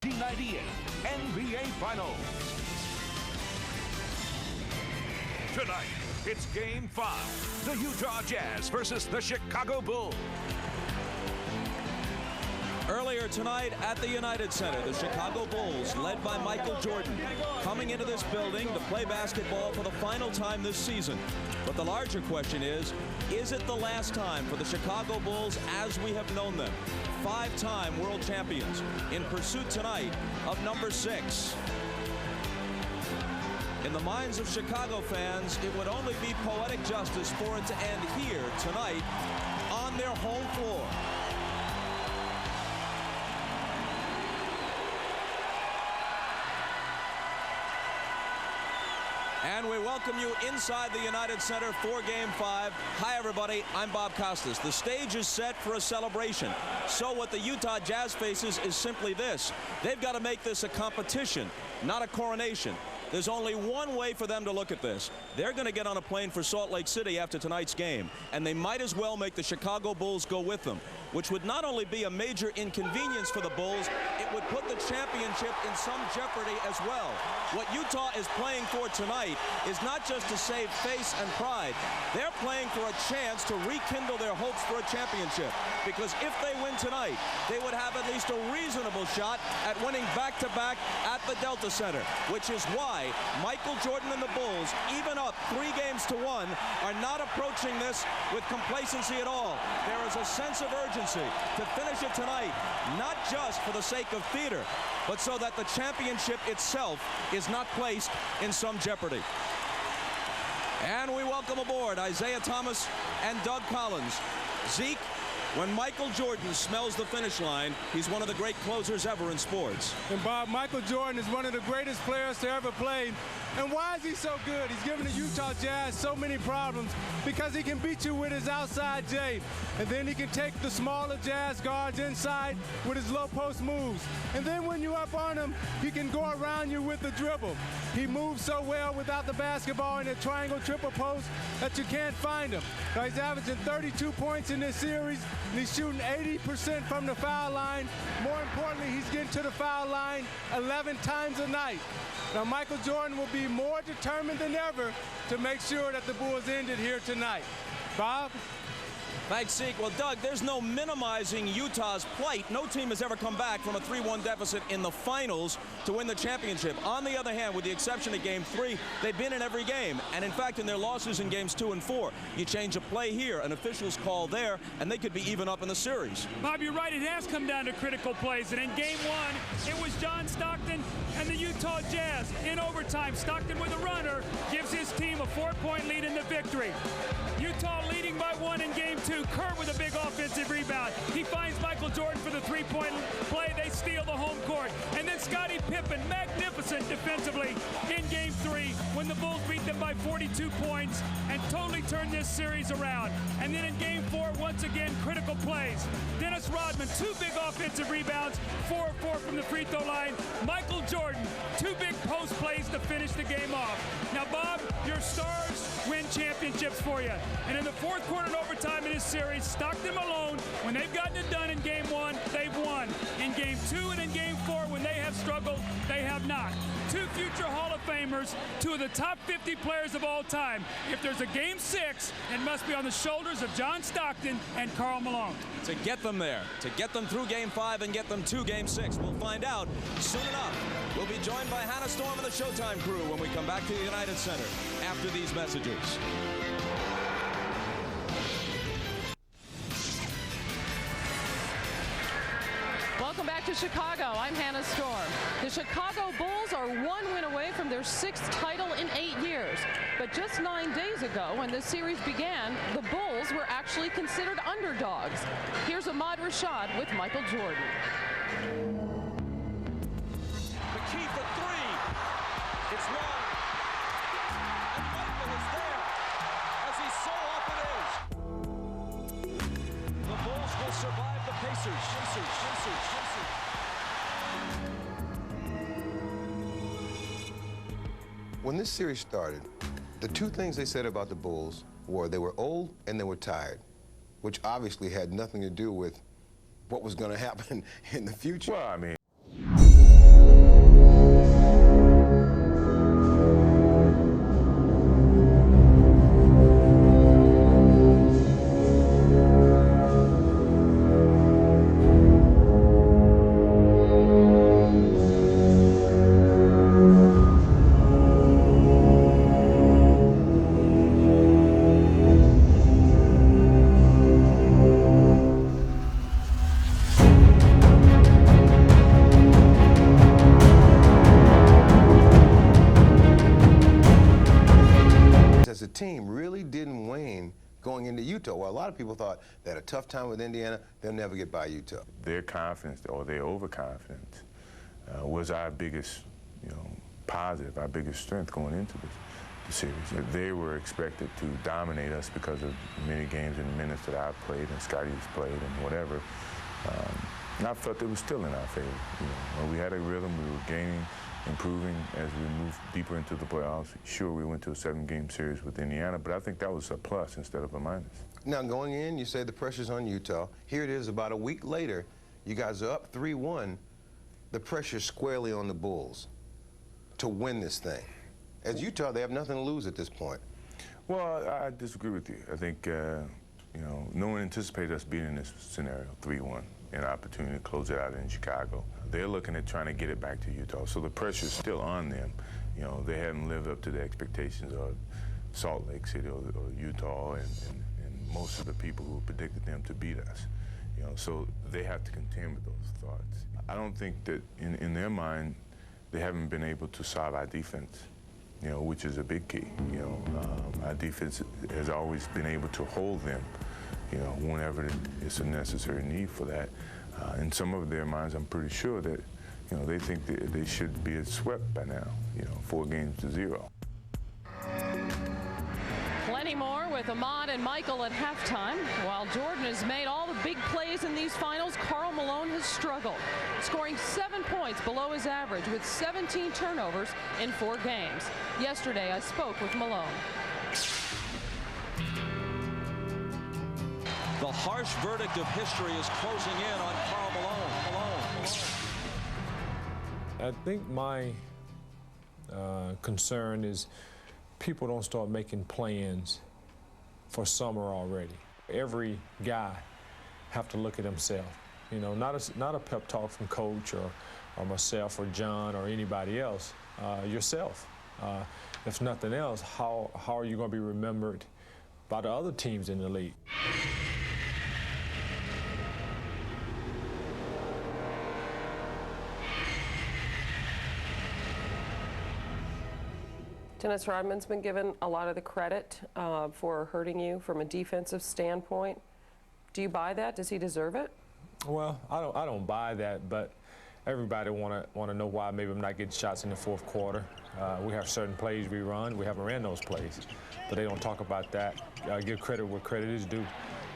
1998 NBA Finals. Tonight, it's Game 5. The Utah Jazz versus the Chicago Bulls. Earlier tonight at the United Center, the Chicago Bulls, led by Michael Jordan, coming into this building to play basketball for the final time this season. But the larger question is it the last time for the Chicago Bulls as we have known them? Five-time world champions in pursuit tonight of number 6. In the minds of Chicago fans, it would only be poetic justice for it to end here tonight on their home floor. And we welcome you inside the United Center for Game 5. Hi, everybody. I'm Bob Costas. The stage is set for a celebration. So what the Utah Jazz faces is simply this. They've got to make this a competition, not a coronation. There's only one way for them to look at this. They're going to get on a plane for Salt Lake City after tonight's game, and they might as well make the Chicago Bulls go with them, which would not only be a major inconvenience for the Bulls, it would put the championship in some jeopardy as well. What Utah is playing for tonight is not just to save face and pride. They're playing for a chance to rekindle their hopes for a championship, because if they win tonight, they would have at least a reasonable shot at winning back-to-back at the Delta Center, which is why Michael Jordan and the Bulls, even up 3-1, are not approaching this with complacency at all. There is a sense of urgency to finish it tonight, not just for the sake of theater, but so that the championship itself is not placed in some jeopardy. And we welcome aboard Isaiah Thomas and Doug Collins. Zeke, when Michael Jordan smells the finish line, he's one of the great closers ever in sports. And Bob, Michael Jordan is one of the greatest players to ever play. And why is he so good? He's giving the Utah Jazz so many problems because he can beat you with his outside J. And then he can take the smaller Jazz guards inside with his low post moves. And then when you're up on him, he can go around you with the dribble. He moves so well without the basketball in a triangle triple post that you can't find him. Now he's averaging 32 points in this series, and he's shooting 80% from the foul line. More importantly, he's getting to the foul line 11 times a night. Now, Michael Jordan will be more determined than ever to make sure that the Bulls end it here tonight. Bob? Thanks, Zeke. Well, Doug, there's no minimizing Utah's plight. No team has ever come back from a 3-1 deficit in the finals to win the championship. On the other hand, with the exception of Game 3, they've been in every game. And, in fact, in their losses in Games 2 and 4, you change a play here, an official's call there, and they could be even up in the series. Bob, you're right. It has come down to critical plays. And in Game 1, it was John Stockton and the Utah Jazz. In overtime, Stockton with a runner gives his team a 4-point lead in the victory. Utah leading by 1 in Game 2. Kerr with a big offensive rebound. He finds Michael Jordan for the 3-point play. They steal the home court. And then Scottie Pippen, magnificent defensively in Game 3 when the Bulls beat them by 42 points and totally turned this series around. And then in Game 4, once again, critical plays. Dennis Rodman, 2 big offensive rebounds, 4 of 4 from the free throw line. Michael Jordan, 2 big post plays to finish the game off. Now, Bob, your stars win championships for you. And in the fourth quarter and overtime in this series, Stockton and Malone, when they've gotten it done in Game 1, they've won. In Game 2 and in Game 4, when they have struggled, they have not. 2 future Hall of Famers, 2 of the top 50 players of all time. If there's a Game 6, it must be on the shoulders of John Stockton and Karl Malone. To get them there, to get them through Game 5 and get them to Game 6. We'll find out soon enough. We'll be joined by Hannah Storm and the Showtime crew when we come back to the United Center after these messages. Welcome back to Chicago. I'm Hannah Storm. The Chicago Bulls are 1 win away from their 6th title in 8 years. But just 9 days ago, when this series began, the Bulls were actually considered underdogs. Here's Ahmad Rashad with Michael Jordan. The key for 3. It's long. And Michael is there, as he so often is. The Bulls will survive the Pacers. When this series started, the 2 things they said about the Bulls were they were old and they were tired, which obviously had nothing to do with what was going to happen in the future. Well, I mean... Utah. Well, a lot of people thought they had a tough time with Indiana. They'll never get by Utah. Their confidence, or their overconfidence, was our biggest, positive, our biggest strength going into the series. They were expected to dominate us because of many games and minutes that I've played and Scottie's played and whatever. And I felt it was still in our favor. We had a rhythm. We were gaining, improving as we moved deeper into the playoffs. Sure, we went to a 7-game series with Indiana, but I think that was a plus instead of a minus. Now, going in, you say the pressure's on Utah. Here it is about a week later. You guys are up 3-1. The pressure's squarely on the Bulls to win this thing. As Utah, they have nothing to lose at this point. Well, I disagree with you. I think, no one anticipated us being in this scenario, 3-1, an opportunity to close it out in Chicago. They're looking at trying to get it back to Utah, so the pressure's still on them. They haven't lived up to the expectations of Salt Lake City or Utah and most of the people who predicted them to beat us. So they have to contend with those thoughts. I don't think that in their mind they haven't been able to solve our defense, which is a big key. Our defense has always been able to hold them, whenever it's a necessary need for that. In some of their minds, I'm pretty sure that, they think that they should be swept by now, 4-0. Plenty more with Ahmad and Michael at halftime. While Jordan has made all the big plays in these finals, Karl Malone has struggled, scoring 7 points below his average with 17 turnovers in 4 games. Yesterday, I spoke with Malone. The harsh verdict of history is closing in on Karl Malone. I think my concern is people don't start making plans for summer already. Every guy have to look at himself. Not a pep talk from coach or myself or John or anybody else. Yourself. If nothing else, how are you going to be remembered by the other teams in the league? Dennis Rodman's been given a lot of the credit for hurting you from a defensive standpoint. Do you buy that? Does he deserve it? Well, I don't buy that, but everybody want to know why maybe I'm not getting shots in the fourth quarter. We have certain plays we run. We haven't ran those plays, but they don't talk about that. Give credit where credit is due.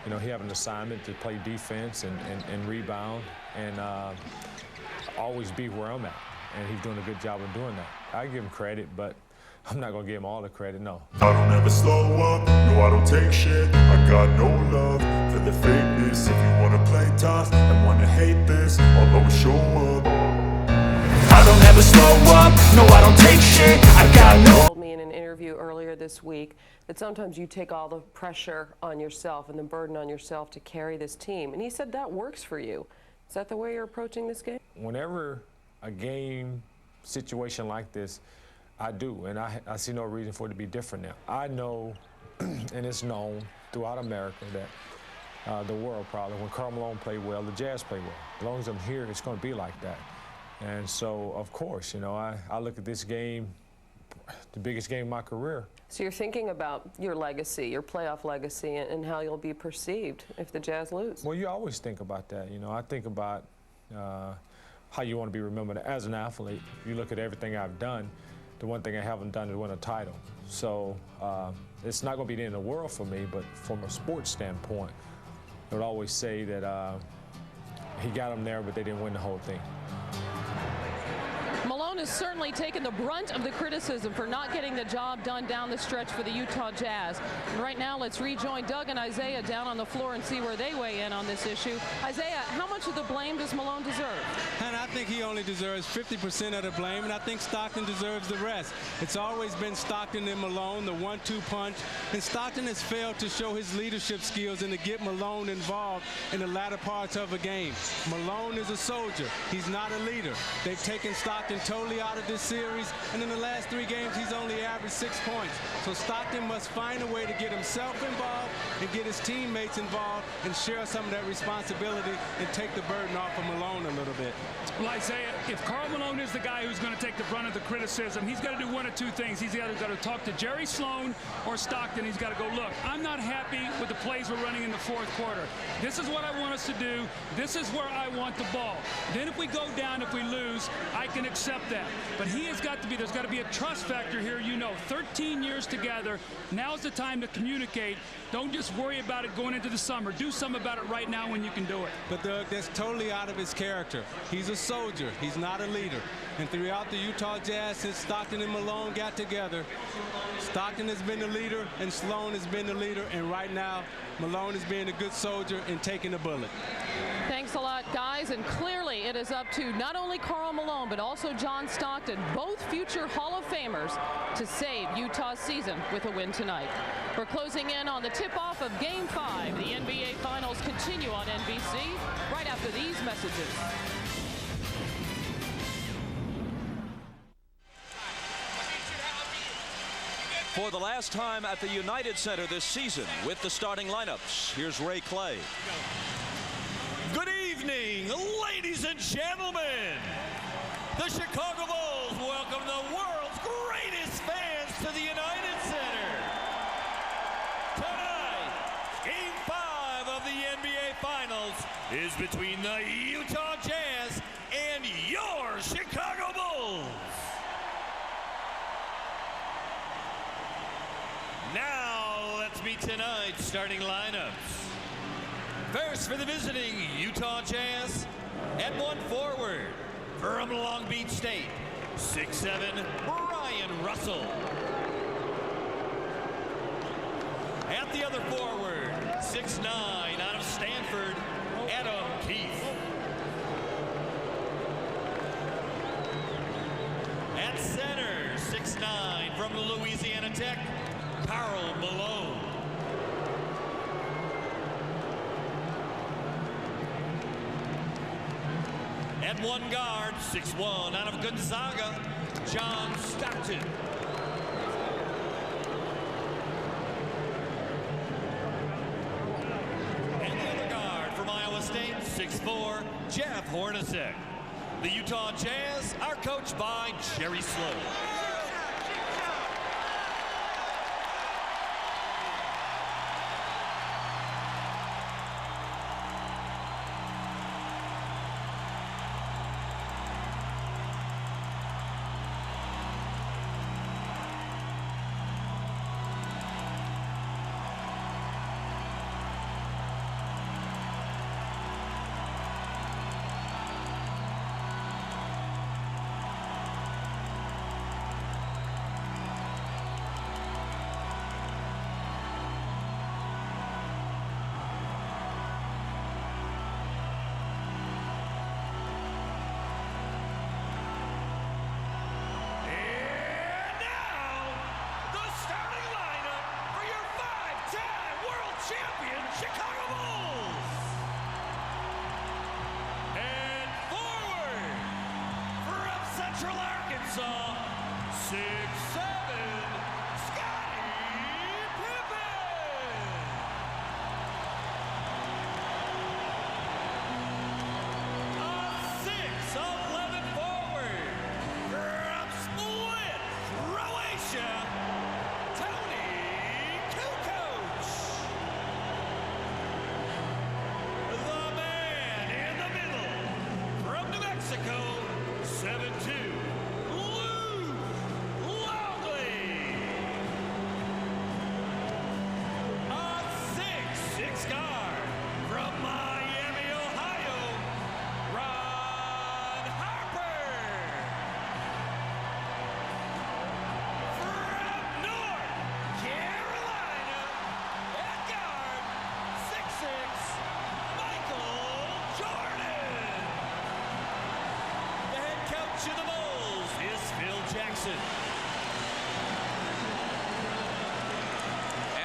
He have an assignment to play defense and rebound and always be where I'm at, and he's doing a good job of doing that. I give him credit, but I'm not going to give him all the credit, no. I don't ever slow up, no I don't take shit. I got no love for the fakeness. If you want to play tough and want to hate this, I'll always show up. I don't ever slow up, no I don't take shit. I got no... Told me in an interview earlier this week that sometimes you take all the pressure on yourself and the burden on yourself to carry this team. And he said that works for you. Is that the way you're approaching this game? Whenever a game situation like this, I do, and I see no reason for it to be different now. I know, and it's known throughout America that the world probably, when Karl Malone played well, the Jazz play well. As long as I'm here, it's going to be like that. And so, of course, I look at this game, the biggest game of my career. So you're thinking about your legacy, your playoff legacy, and how you'll be perceived if the Jazz lose. Well, you always think about that. I think about how you want to be remembered as an athlete. You look at everything I've done. The one thing I haven't done is win a title. So it's not going to be the end of the world for me, but from a sports standpoint, I would always say that he got them there, but they didn't win the whole thing. Malone has certainly taken the brunt of the criticism for not getting the job done down the stretch for the Utah Jazz. And right now, let's rejoin Doug and Isaiah down on the floor and see where they weigh in on this issue. Isaiah, how much of the blame does Malone deserve? And I think he only deserves 50% of the blame, and I think Stockton deserves the rest. It's always been Stockton and Malone, the 1-2 punch, and Stockton has failed to show his leadership skills and to get Malone involved in the latter parts of a game. Malone is a soldier. He's not a leader. They've taken Stockton totally out of this series, and in the last 3 games, he's only averaged 6 points. So Stockton must find a way to get himself involved and get his teammates involved and share some of that responsibility and take the burden off of Malone a little bit. Well, Isaiah, if Karl Malone is the guy who's going to take the brunt of the criticism, he's got to do one of two things. He's either got to talk to Jerry Sloan or Stockton. He's got to go, look, I'm not happy with the plays we're running in the fourth quarter. This is what I want us to do. This is where I want the ball. Then if we go down, if we lose, I can accept that. But he has got to be, there's got to be a trust factor here. You know, 13 years together. Now's the time to communicate. Don't just worry about it going into the summer. Do something about it right now when you can do it. But Doug, that's totally out of his character. He's a soldier. He's not a leader. And throughout the Utah Jazz, since Stockton and Malone got together, Stockton has been the leader and Sloan has been the leader. And right now, Malone is being a good soldier and taking the bullet. Thanks a lot, guys. And clearly it is up to not only Karl Malone, but also John Stockton, both future Hall of Famers, to save Utah's season with a win tonight. We're closing in on the tip-off of Game 5. The NBA Finals continue on NBC right after these messages. For the last time at the United Center this season with the starting lineups, here's Ray Clay. Good evening, ladies and gentlemen. The Chicago Bulls welcome the world's greatest fans to the United Center. Tonight, Game 5 of the NBA Finals is between the Utah Jazz and your Chicago Bulls. Now, let's meet tonight's starting lineups. First for the visiting Utah Jazz, at one forward, from Long Beach State, 6'7", Bryon Russell. At the other forward, 6'9", out of Stanford, Adam Keefe. At center, 6'9", from Louisiana Tech, Karl Malone. At one guard, 6'1", out of Gonzaga, John Stockton. And the other guard from Iowa State, 6'4", Jeff Hornacek. The Utah Jazz are coached by Jerry Sloan. Chicago Bulls. And forward from Central Arkansas, 6'7", Scottie Pippen. A 6'11" forward from Split, Croatia, Toni Kukoc. The man in the middle from New Mexico, 7'2", Longley. A 6'6" guard from Miami, Ohio, Harper. From North Carolina, at guard, 6'6", Michael Jordan. The head coach of the Bulls is Phil Jackson.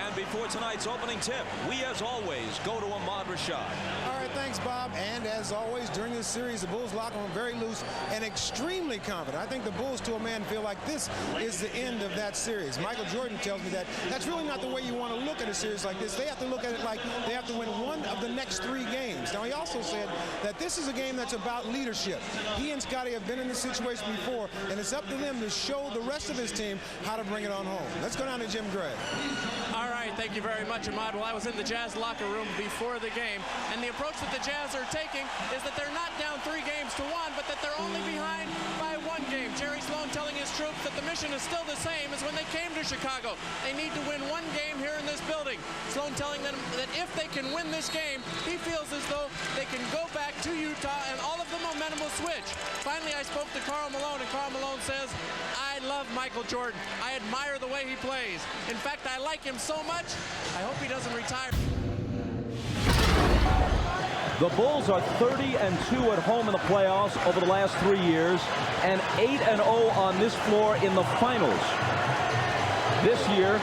And for tonight's opening tip, we, as always, go to Ahmad Rashad. All right, thanks, Bob. And as always, during this series, the Bulls locker room very loose and extremely confident. I think the Bulls, to a man, feel like this is the end of that series. Michael Jordan tells me that that's really not the way you want to look at a series like this. They have to look at it like they have to win one of the next 3 games. Now, he also said that this is a game that's about leadership. He and Scottie have been in this situation before, and it's up to them to show the rest of his team how to bring it on home. Let's go down to Jim Gray. All right, thank you very much, Ahmad. Well, I was in the Jazz locker room before the game, and the approach that the Jazz are taking is that they're not down 3 games to 1, but that they're only behind by 1 game. Jerry Sloan telling his troops that the mission is still the same as when they came to Chicago. They need to win 1 game here in this building. Sloan telling them that if they can win this game, he feels as though they can go back to Utah and all of the momentum will switch. Finally, I spoke to Karl Malone, and Karl Malone says, I love Michael Jordan. I admire the way he plays. In fact, I like him so much, I hope he doesn't retire. The Bulls are 30-2 at home in the playoffs over the last 3 years and 8-0 on this floor in the finals. This year,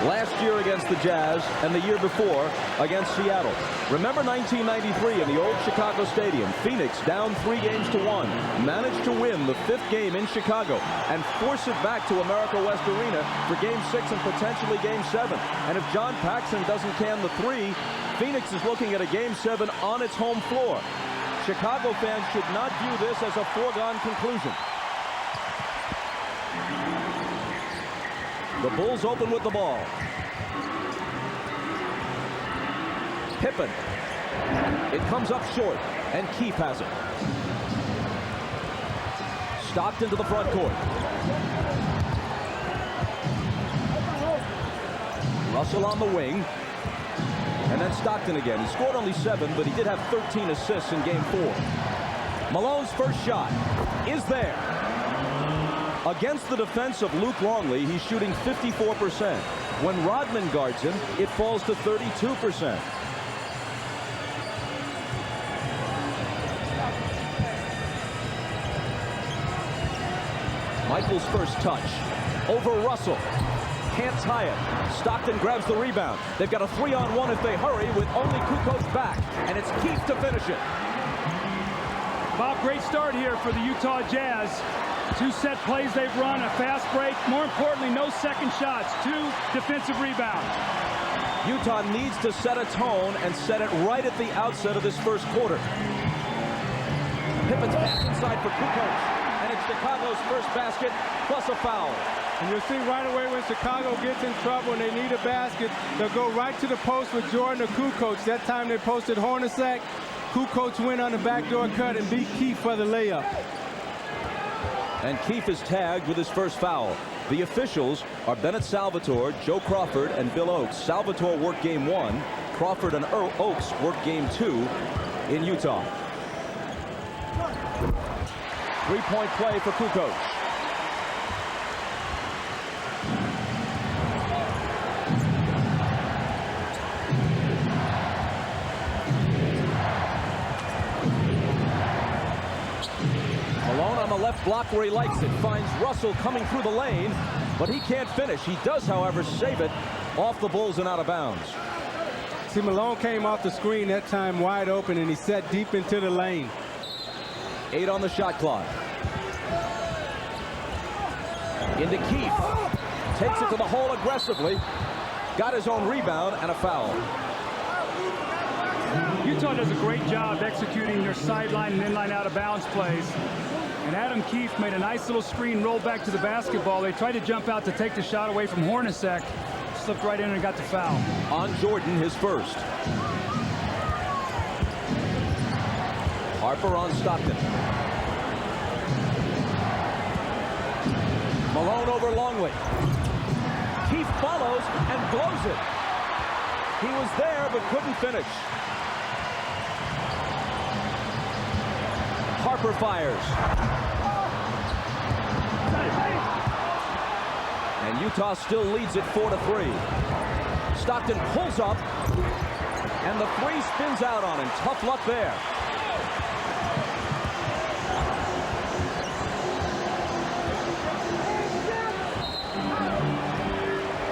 last year against the Jazz, and the year before against Seattle. Remember 1993 in the old Chicago Stadium. Phoenix down 3 games to 1. Managed to win the 5th game in Chicago and force it back to America West Arena for Game 6 and potentially Game 7. And if John Paxson doesn't can the 3, Phoenix is looking at a Game 7 on its home floor. Chicago fans should not view this as a foregone conclusion. The Bulls open with the ball. Pippen. It comes up short, and Keefe has it. Stockton to the front court. Russell on the wing. And then Stockton again. He scored only 7, but he did have 13 assists in Game 4. Malone's first shot is there. Against the defense of Luke Longley, he's shooting 54%. When Rodman guards him, it falls to 32%. Michael's first touch. Over Russell. Can't tie it. Stockton grabs the rebound. They've got a 3-on-1 if they hurry with only Kukoc back. And it's Keefe to finish it. Bob, great start here for the Utah Jazz. 2 set plays they've run, a fast break. More importantly, no second shots. 2 defensive rebounds. Utah needs to set a tone and set it right at the outset of this first quarter. Pippen's pass inside for Kukoc. And it's Chicago's first basket plus a foul. And you'll see right away when Chicago gets in trouble and they need a basket, they'll go right to the post with Jordan or Kukoc. That time they posted Hornacek. Kukoc went on the backdoor cut and beat Keefe for the layup. And Keefe is tagged with his first foul. The officials are Bennett Salvatore, Joe Crawford, and Bill Oakes. Salvatore worked Game 1. Crawford and Oakes worked Game 2 in Utah. 3-point play for Kukoc. Malone on the left block where he likes it. Finds Russell coming through the lane, but he can't finish. He does, however, save it off the Bulls and out of bounds. See, Malone came off the screen that time wide open, and he set deep into the lane. 8 on the shot clock. Into Keefe. Takes it to the hole aggressively. Got his own rebound and a foul. Utah does a great job executing their sideline and inline out of bounds plays. And Adam Keefe made a nice little screen roll back to the basketball. They tried to jump out to take the shot away from Hornacek. Slipped right in and got the foul. On Jordan, his first. Harper on Stockton. Malone over Longley. Keefe follows and blows it. He was there but couldn't finish. Harper fires. And Utah still leads it 4-3. Stockton pulls up, and the 3 spins out on him. Tough luck there.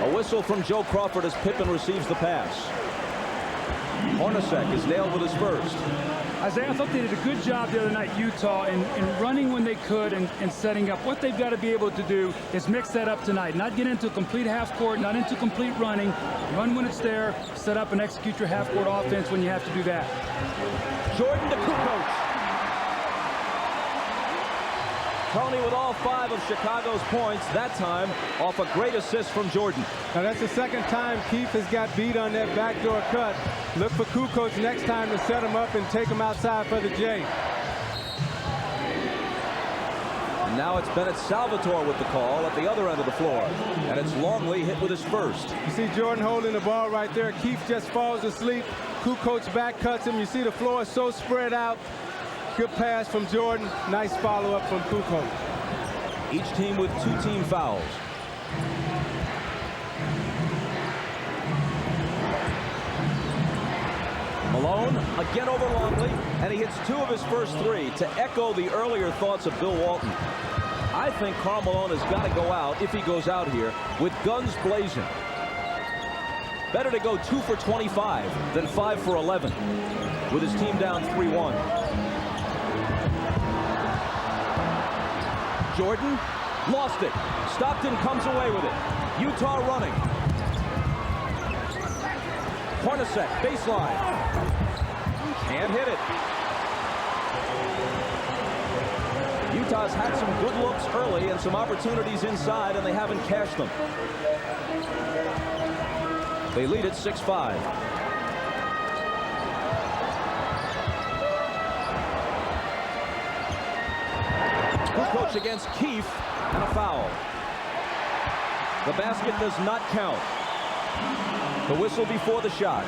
A whistle from Joe Crawford as Pippen receives the pass. Hornacek is nailed with his first. Isaiah, I thought they did a good job the other night, Utah, in running when they could and setting up. What they've got to be able to do is mix that up tonight. Not get into a complete half court, not into complete running. Run when it's there, set up and execute your half court offense when you have to do that. Jordan to Kukoc. Toni with all 5 of Chicago's points, that time off a great assist from Jordan. Now that's the second time Keefe has got beat on that backdoor cut. Look for Kukoc next time to set him up and take him outside for the J. And now it's Bennett Salvatore with the call at the other end of the floor. And it's Longley hit with his first. You see Jordan holding the ball right there. Keefe just falls asleep. Kukoc back cuts him. You see the floor is so spread out. Good pass from Jordan. Nice follow-up from Kukoc. Each team with 2 team fouls. Malone again over Longley, and he hits 2 of his first 3 to echo the earlier thoughts of Bill Walton. I think Karl Malone has got to go out, if he goes out here, with guns blazing. Better to go 2 for 25 than 5 for 11 with his team down 3-1. Jordan lost it. Stockton comes away with it. Utah running. Hornacek, baseline. Can't hit it. Utah's had some good looks early and some opportunities inside, and they haven't cashed them. They lead at 6-5. Kukoc against Keefe, and a foul. The basket does not count. The whistle before the shot,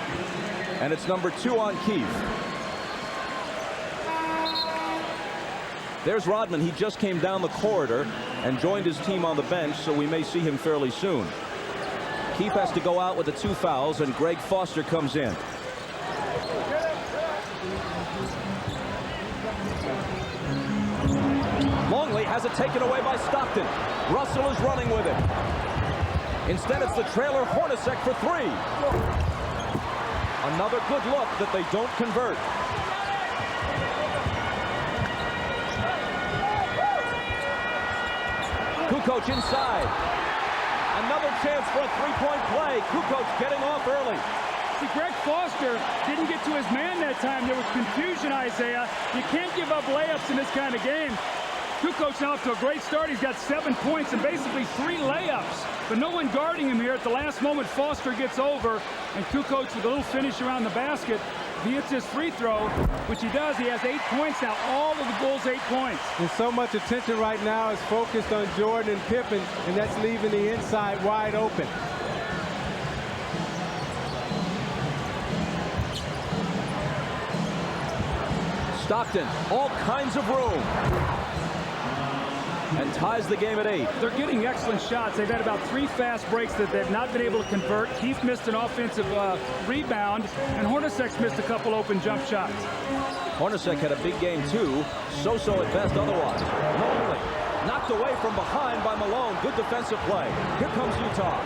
and it's number 2 on Keefe. There's Rodman. He just came down the corridor and joined his team on the bench, so we may see him fairly soon. Keefe has to go out with the 2 fouls, and Greg Foster comes in. Longley has it taken away by Stockton. Russell is running with it. Instead, it's the trailer Hornacek for 3. Another good look that they don't convert. Kukoc inside. Another chance for a 3-point play. Kukoc getting off early. See, Greg Foster didn't get to his man that time. There was confusion, Isaiah. You can't give up layups in this kind of game. Kukoc now off to a great start. He's got 7 points and basically 3 layups. But no one guarding him here. At the last moment, Foster gets over, and Kukoc with a little finish around the basket. If he hits his free throw, which he does, he has 8 points now. All of the Bulls 8 points. And so much attention right now is focused on Jordan and Pippen, and that's leaving the inside wide open. Stockton, all kinds of room. And ties the game at 8. They're getting excellent shots. They've had about 3 fast breaks that they've not been able to convert. Keefe missed an offensive rebound, and Hornacek's missed a couple open jump shots. Hornacek had a big game too. So-so at best otherwise. Longley knocked away from behind by Malone. Good defensive play. Here comes Utah.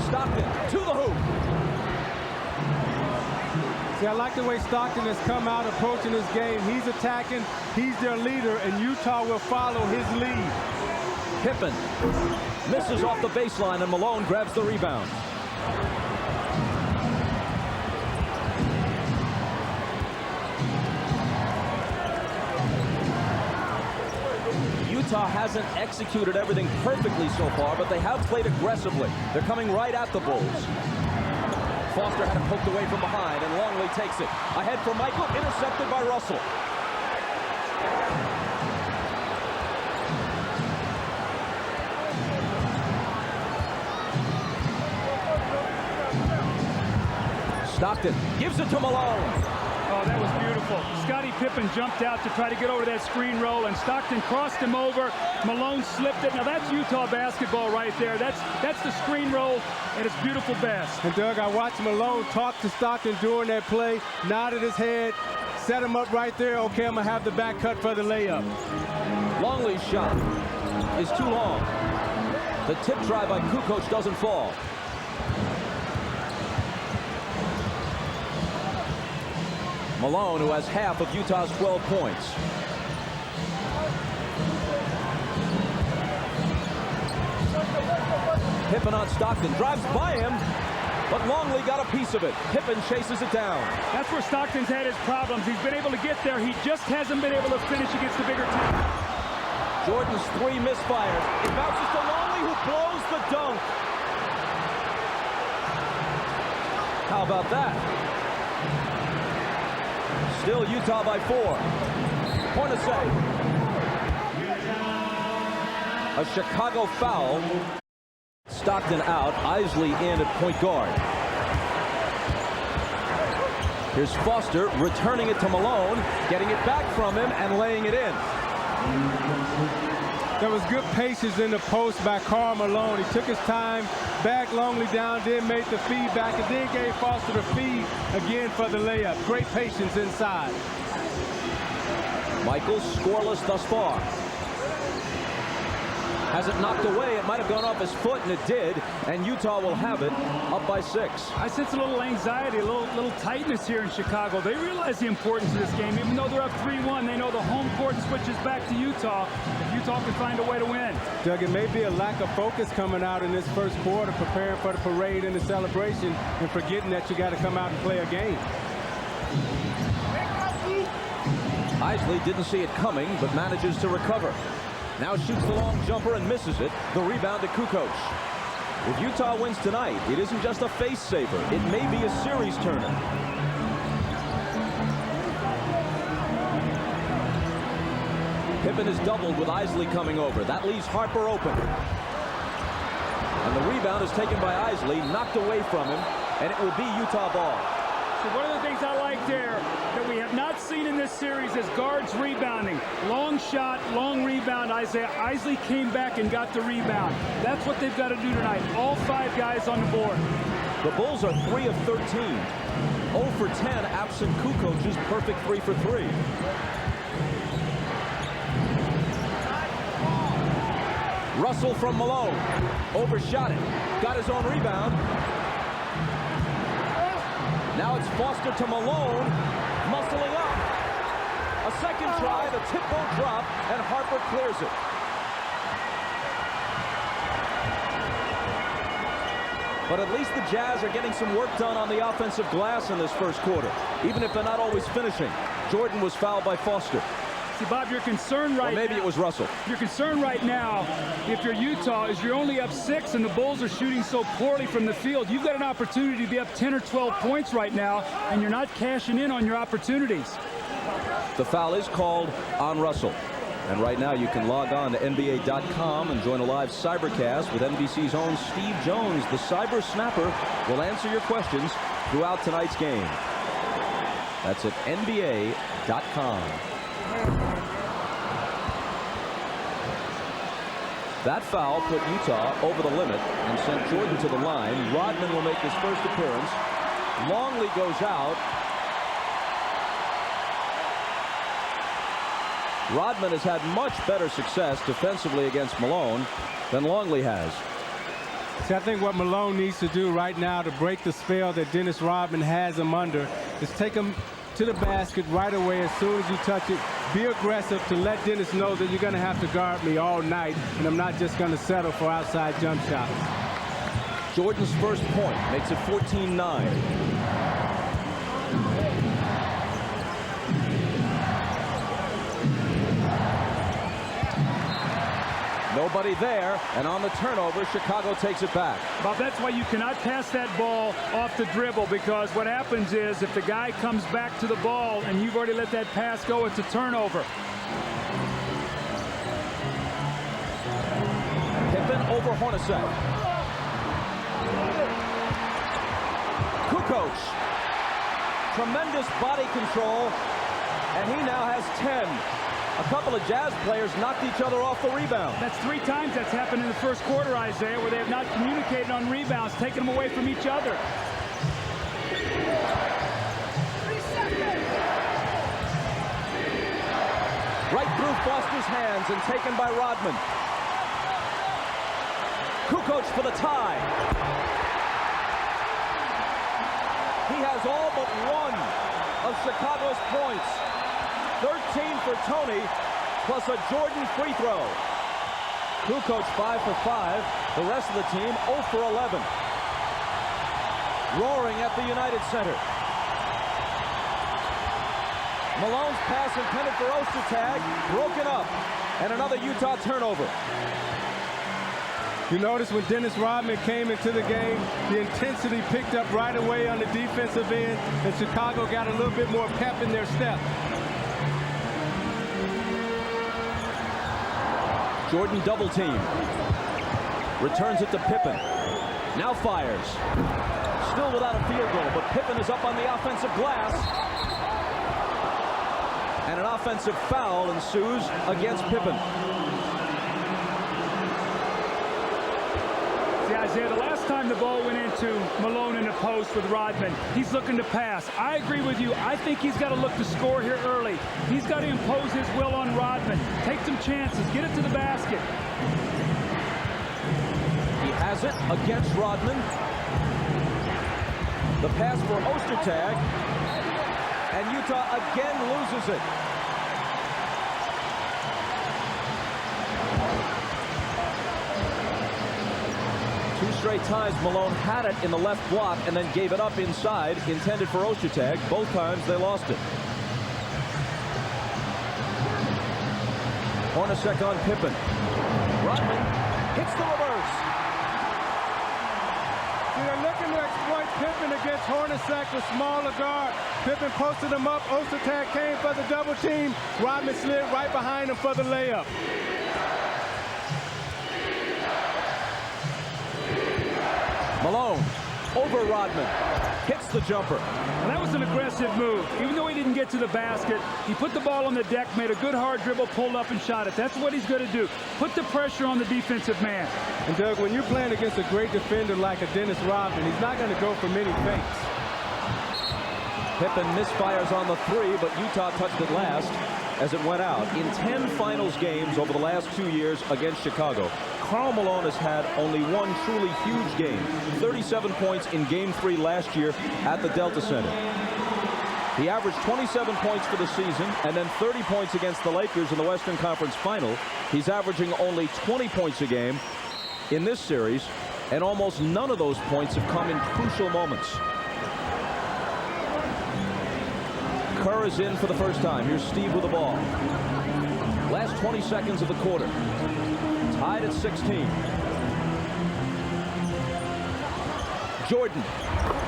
Stockton to the hoop. See, I like the way Stockton has come out approaching this game. He's attacking, he's their leader, and Utah will follow his lead. Pippen misses off the baseline, and Malone grabs the rebound. Utah hasn't executed everything perfectly so far, but they have played aggressively. They're coming right at the Bulls. Foster had it poked away from behind, and Longley takes it. Ahead for Michael, intercepted by Russell. Stockton gives it to Malone. Oh, that was beautiful. Scottie Pippen jumped out to try to get over that screen roll, and Stockton crossed him over. Malone slipped it. Now that's Utah basketball right there. That's the screen roll at its beautiful best. And Doug, I watched Malone talk to Stockton during that play, nodded his head, set him up right there. Okay, I'm gonna have the back cut for the layup. Longley's shot is too long. The tip try by Kukoc doesn't fall. Malone, who has half of Utah's 12 points. Pippen on Stockton, drives by him, but Longley got a piece of it. Pippen chases it down. That's where Stockton's had his problems. He's been able to get there. He just hasn't been able to finish against the bigger team. Jordan's 3 misfires. It bounces to Longley, who blows the dunk. How about that? Still Utah by 4. Hornacek. A Chicago foul. Stockton out. Eisley in at point guard. Here's Foster returning it to Malone, getting it back from him and laying it in. There was good patience in the post by Karl Malone. He took his time, back Longley down, then made the feed back, and then gave Foster the feed again for the layup. Great patience inside. Michaels scoreless thus far. Has it knocked away. It might have gone off his foot, and it did. And Utah will have it, up by 6. I sense a little anxiety, a little tightness here in Chicago. They realize the importance of this game. Even though they're up 3-1, they know the home court switches back to Utah. If Utah can find a way to win. Doug, it may be a lack of focus coming out in this first quarter, preparing for the parade and the celebration, and forgetting that you got to come out and play a game. Eisley didn't see it coming, but manages to recover. Now shoots the long jumper and misses it. The rebound to Kukoc. If Utah wins tonight, it isn't just a face saver. It may be a series turner. Pippen is doubled with Eisley coming over. That leaves Harper open. And the rebound is taken by Eisley, knocked away from him, and it will be Utah ball. So one of the things I like there that we have not seen in this series is guards rebounding. Long shot, long rebound. Eisley came back and got the rebound. That's what they've got to do tonight. All 5 guys on the board. The Bulls are 3 of 13. 0 for 10 absent Kukoc's perfect 3 for 3. Russell from Malone. Overshot it. Got his own rebound. Now it's Foster to Malone, muscling up. A second try, the tip won't drop, and Harper clears it. But at least the Jazz are getting some work done on the offensive glass in this first quarter, even if they're not always finishing. Jordan was fouled by Foster. See, Bob, your concern right now... Or maybe it was Russell. Your concern right now, if you're Utah, is you're only up 6 and the Bulls are shooting so poorly from the field. You've got an opportunity to be up 10 or 12 points right now, and you're not cashing in on your opportunities. The foul is called on Russell. And right now you can log on to NBA.com and join a live cybercast with NBC's own Steve Jones. The cyber snapper will answer your questions throughout tonight's game. That's at NBA.com. That foul put Utah over the limit and sent Jordan to the line. Rodman will make his first appearance. Longley goes out. Rodman has had much better success defensively against Malone than Longley has. See, I think what Malone needs to do right now to break the spell that Dennis Rodman has him under is take him to the basket right away as soon as you touch it. Be aggressive to let Dennis know that you're going to have to guard me all night, and I'm not just going to settle for outside jump shots. Jordan's first point makes it 14-9. Nobody there, and on the turnover, Chicago takes it back. Bob, that's why you cannot pass that ball off the dribble, because what happens is if the guy comes back to the ball and you've already let that pass go, it's a turnover. Pippen over Hornacek. Kukoc. Tremendous body control, and he now has 10. A couple of Jazz players knocked each other off the rebound. That's 3 times that's happened in the first quarter, Isaiah, where they have not communicated on rebounds, taking them away from each other. Right through Foster's hands and taken by Rodman. Kukoc for the tie. He has all but one. of Chicago's points. 13 for Toni, plus a Jordan free throw. Kukoc 5 for 5. The rest of the team 0 for 11. Roaring at the United Center. Malone's pass intended for Ostertag, broken up, and another Utah turnover. You notice when Dennis Rodman came into the game, the intensity picked up right away on the defensive end, and Chicago got a little bit more pep in their step. Jordan double team. Returns it to Pippen. Now fires. Still without a field goal, but Pippen is up on the offensive glass. And an offensive foul ensues against Pippen. See, Isaiah, the last time the ball went into Malone in the post with Rodman, he's looking to pass. I agree with you. I think he's got to look to score here early. He's got to impose his will on Rodman. Take some chances. Get it to the basket. He has it against Rodman. The pass for Ostertag. And Utah again loses it. Two straight times Malone had it in the left block and then gave it up inside, intended for Ostertag. Both times they lost it. Hornacek on Pippen. Rodman hits the reverse. They're looking to exploit Pippen against Hornacek, the smaller guard. Pippen posted him up. Ostertag came for the double team. Rodman slid right behind him for the layup. Malone over Rodman. Hits the jumper. Well, that was an aggressive move. Even though he didn't get to the basket, he put the ball on the deck, made a good hard dribble, pulled up and shot it. That's what he's going to do. Put the pressure on the defensive man. And Doug, when you're playing against a great defender like a Dennis Rodman, he's not going to go for many fakes. Pippen misfires on the three, but Utah touched it last as it went out. In 10 finals games over the last 2 years against Chicago, Karl Malone has had only one truly huge game. 37 points in Game 3 last year at the Delta Center. He averaged 27 points for the season and then 30 points against the Lakers in the Western Conference Final. He's averaging only 20 points a game in this series, and almost none of those points have come in crucial moments. Kerr is in for the first time. Here's Steve with the ball. Last 20 seconds of the quarter. Tied at 16. Jordan.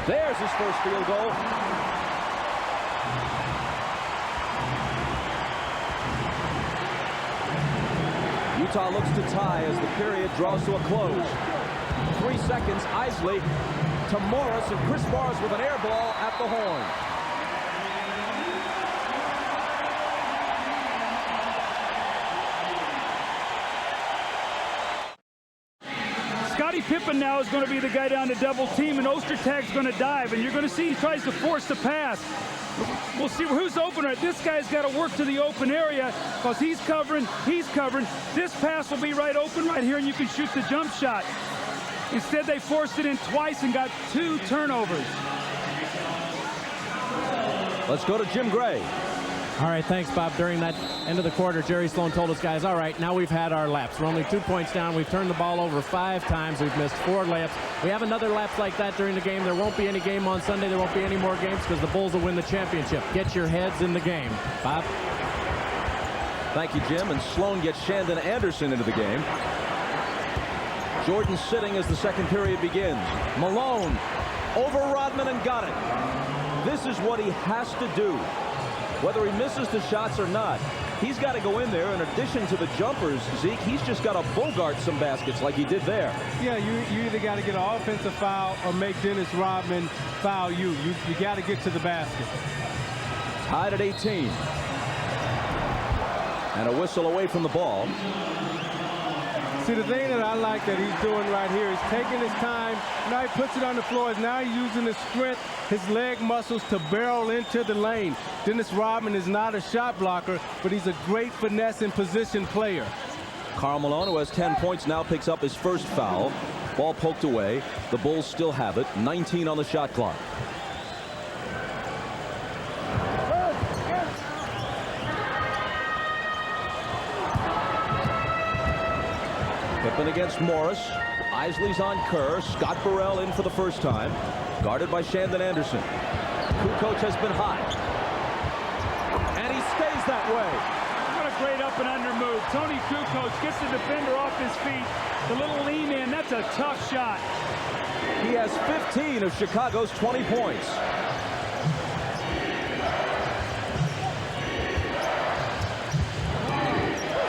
There's his first field goal. Utah looks to tie as the period draws to a close. 3 seconds. Eisley to Morris, and Chris Morris with an air ball at the horn. Scottie Pippen now is going to be the guy down to double team, and Ostertag's going to dive, and you're going to see he tries to force the pass. We'll see who's open. Right. This guy's got to work to the open area because he's covering, This pass will be right open right here, and you can shoot the jump shot. Instead, they forced it in twice and got 2 turnovers. Let's go to Jim Gray. All right, thanks, Bob. During that end of the quarter, Jerry Sloan told us, guys, all right, now we've had our laps. We're only 2 points down. We've turned the ball over 5 times. We've missed 4 layups. We have another lapse like that during the game. There won't be any game on Sunday. There won't be any more games because the Bulls will win the championship. Get your heads in the game. Bob? Thank you, Jim. And Sloan gets Shandon Anderson into the game. Jordan sitting as the second period begins. Malone over Rodman and got it. This is what he has to do. Whether he misses the shots or not, he's got to go in there. In addition to the jumpers, Zeke, he's just got to bogart some baskets like he did there. Yeah, you either got to get an offensive foul or make Dennis Rodman foul you. You got to get to the basket. Tied at 18. And a whistle away from the ball. See, the thing that I like that he's doing right here is taking his time. Now he puts it on the floor. Now he's using his strength, his leg muscles to barrel into the lane. Dennis Rodman is not a shot blocker, but he's a great finesse and position player. Karl Malone, who has 10 points, now picks up his first foul. Ball poked away. The Bulls still have it. 19 on the shot clock. Pippen against Morris. Eisley's on Kerr. Scott Burrell in for the first time. Guarded by Shandon Anderson. Kukoc has been hot. And he stays that way. What a great up and under move. Toni Kukoc gets the defender off his feet. The little lean in, that's a tough shot. He has 15 of Chicago's 20 points.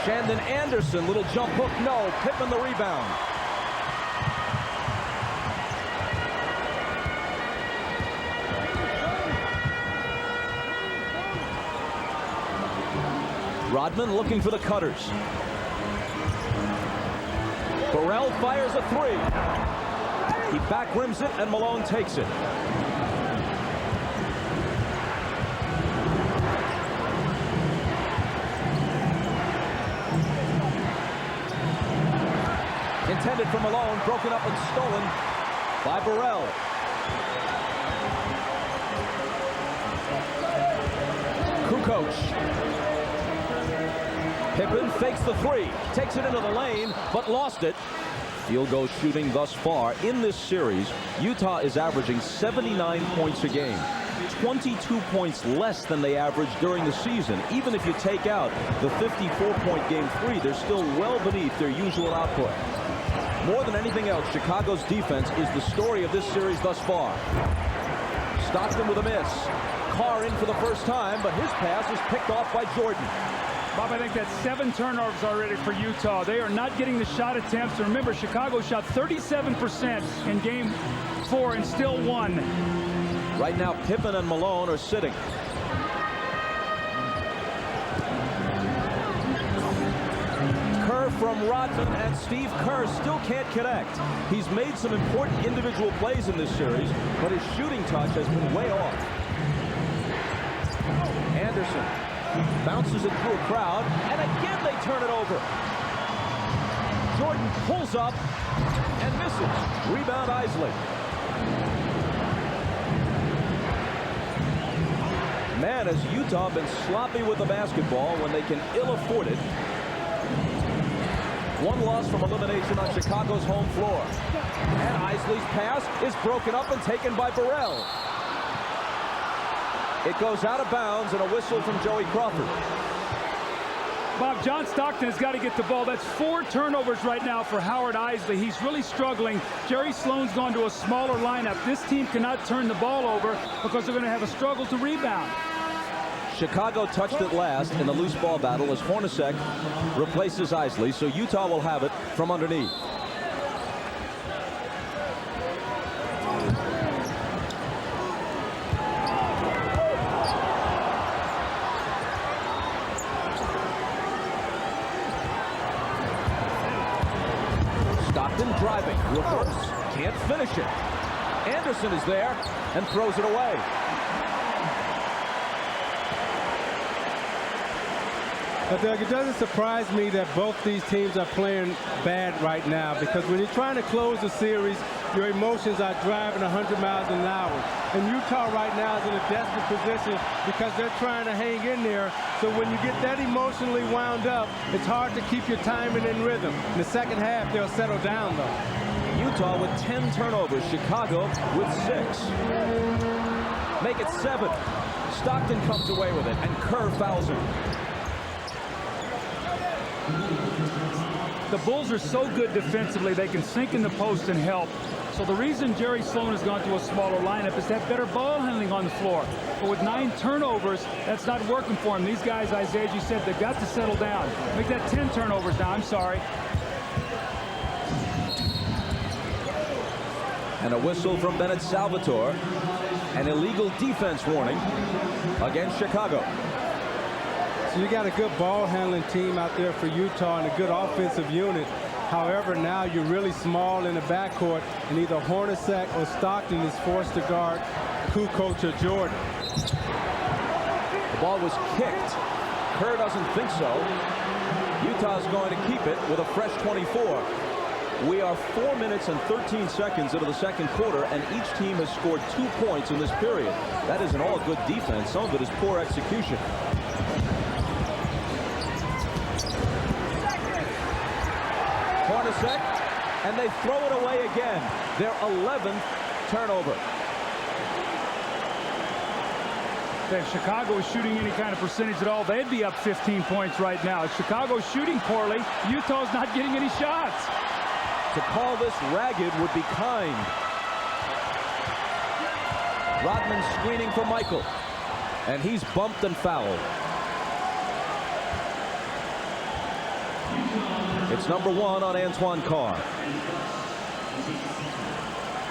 Shandon Anderson, little jump hook, no. Pippen the rebound. Rodman looking for the cutters. Burrell fires a three. He back rims it, and Malone takes it. Intended for Malone, broken up and stolen by Burrell. Kukoc. Pippen fakes the three, takes it into the lane, but lost it. Field goal shooting thus far in this series, Utah is averaging 79 points a game. 22 points less than they averaged during the season. Even if you take out the 54-point game 3, they're still well beneath their usual output. More than anything else, Chicago's defense is the story of this series thus far. Stockton with a miss. Carr in for the first time, but his pass is picked off by Jordan. Bob, I think that's 7 turnovers already for Utah. They are not getting the shot attempts. And remember, Chicago shot 37% in game 4 and still won. Right now, Pippen and Malone are sitting. Kerr from Rodman, and Steve Kerr still can't connect. He's made some important individual plays in this series, but his shooting touch has been way off. Anderson bounces it through a crowd, and again they turn it over. Jordan pulls up and misses. Rebound Eisley. Man, has Utah been sloppy with the basketball when they can ill afford it. One loss from elimination on Chicago's home floor. And Eisley's pass is broken up and taken by Burrell. It goes out of bounds, and a whistle from Joey Crawford. Bob, John Stockton has got to get the ball. That's 4 turnovers right now for Howard Eisley. He's really struggling. Jerry Sloan's gone to a smaller lineup. This team cannot turn the ball over because they're going to have a struggle to rebound. Chicago touched it last in the loose ball battle as Hornacek replaces Eisley, so Utah will have it from underneath. Stockton driving, reverse, can't finish it. Anderson is there and throws it away. But Doug, it doesn't surprise me that both these teams are playing bad right now, because when you're trying to close a series, your emotions are driving 100 miles an hour. And Utah right now is in a desperate position because they're trying to hang in there. So when you get that emotionally wound up, it's hard to keep your timing and rhythm. In the second half, they'll settle down, though. Utah with 10 turnovers. Chicago with 6. Make it 7. Stockton comes away with it, and Kerr fouls him. The Bulls are so good defensively, they can sink in the post and help. So the reason Jerry Sloan has gone to a smaller lineup is to have better ball handling on the floor. But with 9 turnovers, that's not working for him. These guys, Isaiah, as you said, they've got to settle down. Make that 10 turnovers now. I'm sorry. And a whistle from Bennett Salvatore. An illegal defense warning against Chicago. So you got a good ball handling team out there for Utah and a good offensive unit. However, now you're really small in the backcourt, and either Hornacek or Stockton is forced to guard Kukoc or Jordan. The ball was kicked. Kerr doesn't think so. Utah's going to keep it with a fresh 24. We are 4 minutes and 13 seconds into the second quarter, and each team has scored 2 points in this period. That isn't all good defense. Some of it is poor execution. Hornacek, and they throw it away again. Their 11th turnover. If Chicago is shooting any kind of percentage at all, they'd be up 15 points right now. If Chicago's shooting poorly, Utah's not getting any shots. To call this ragged would be kind. Rodman screening for Michael, and he's bumped and fouled. It's number 1 on Antoine Carr.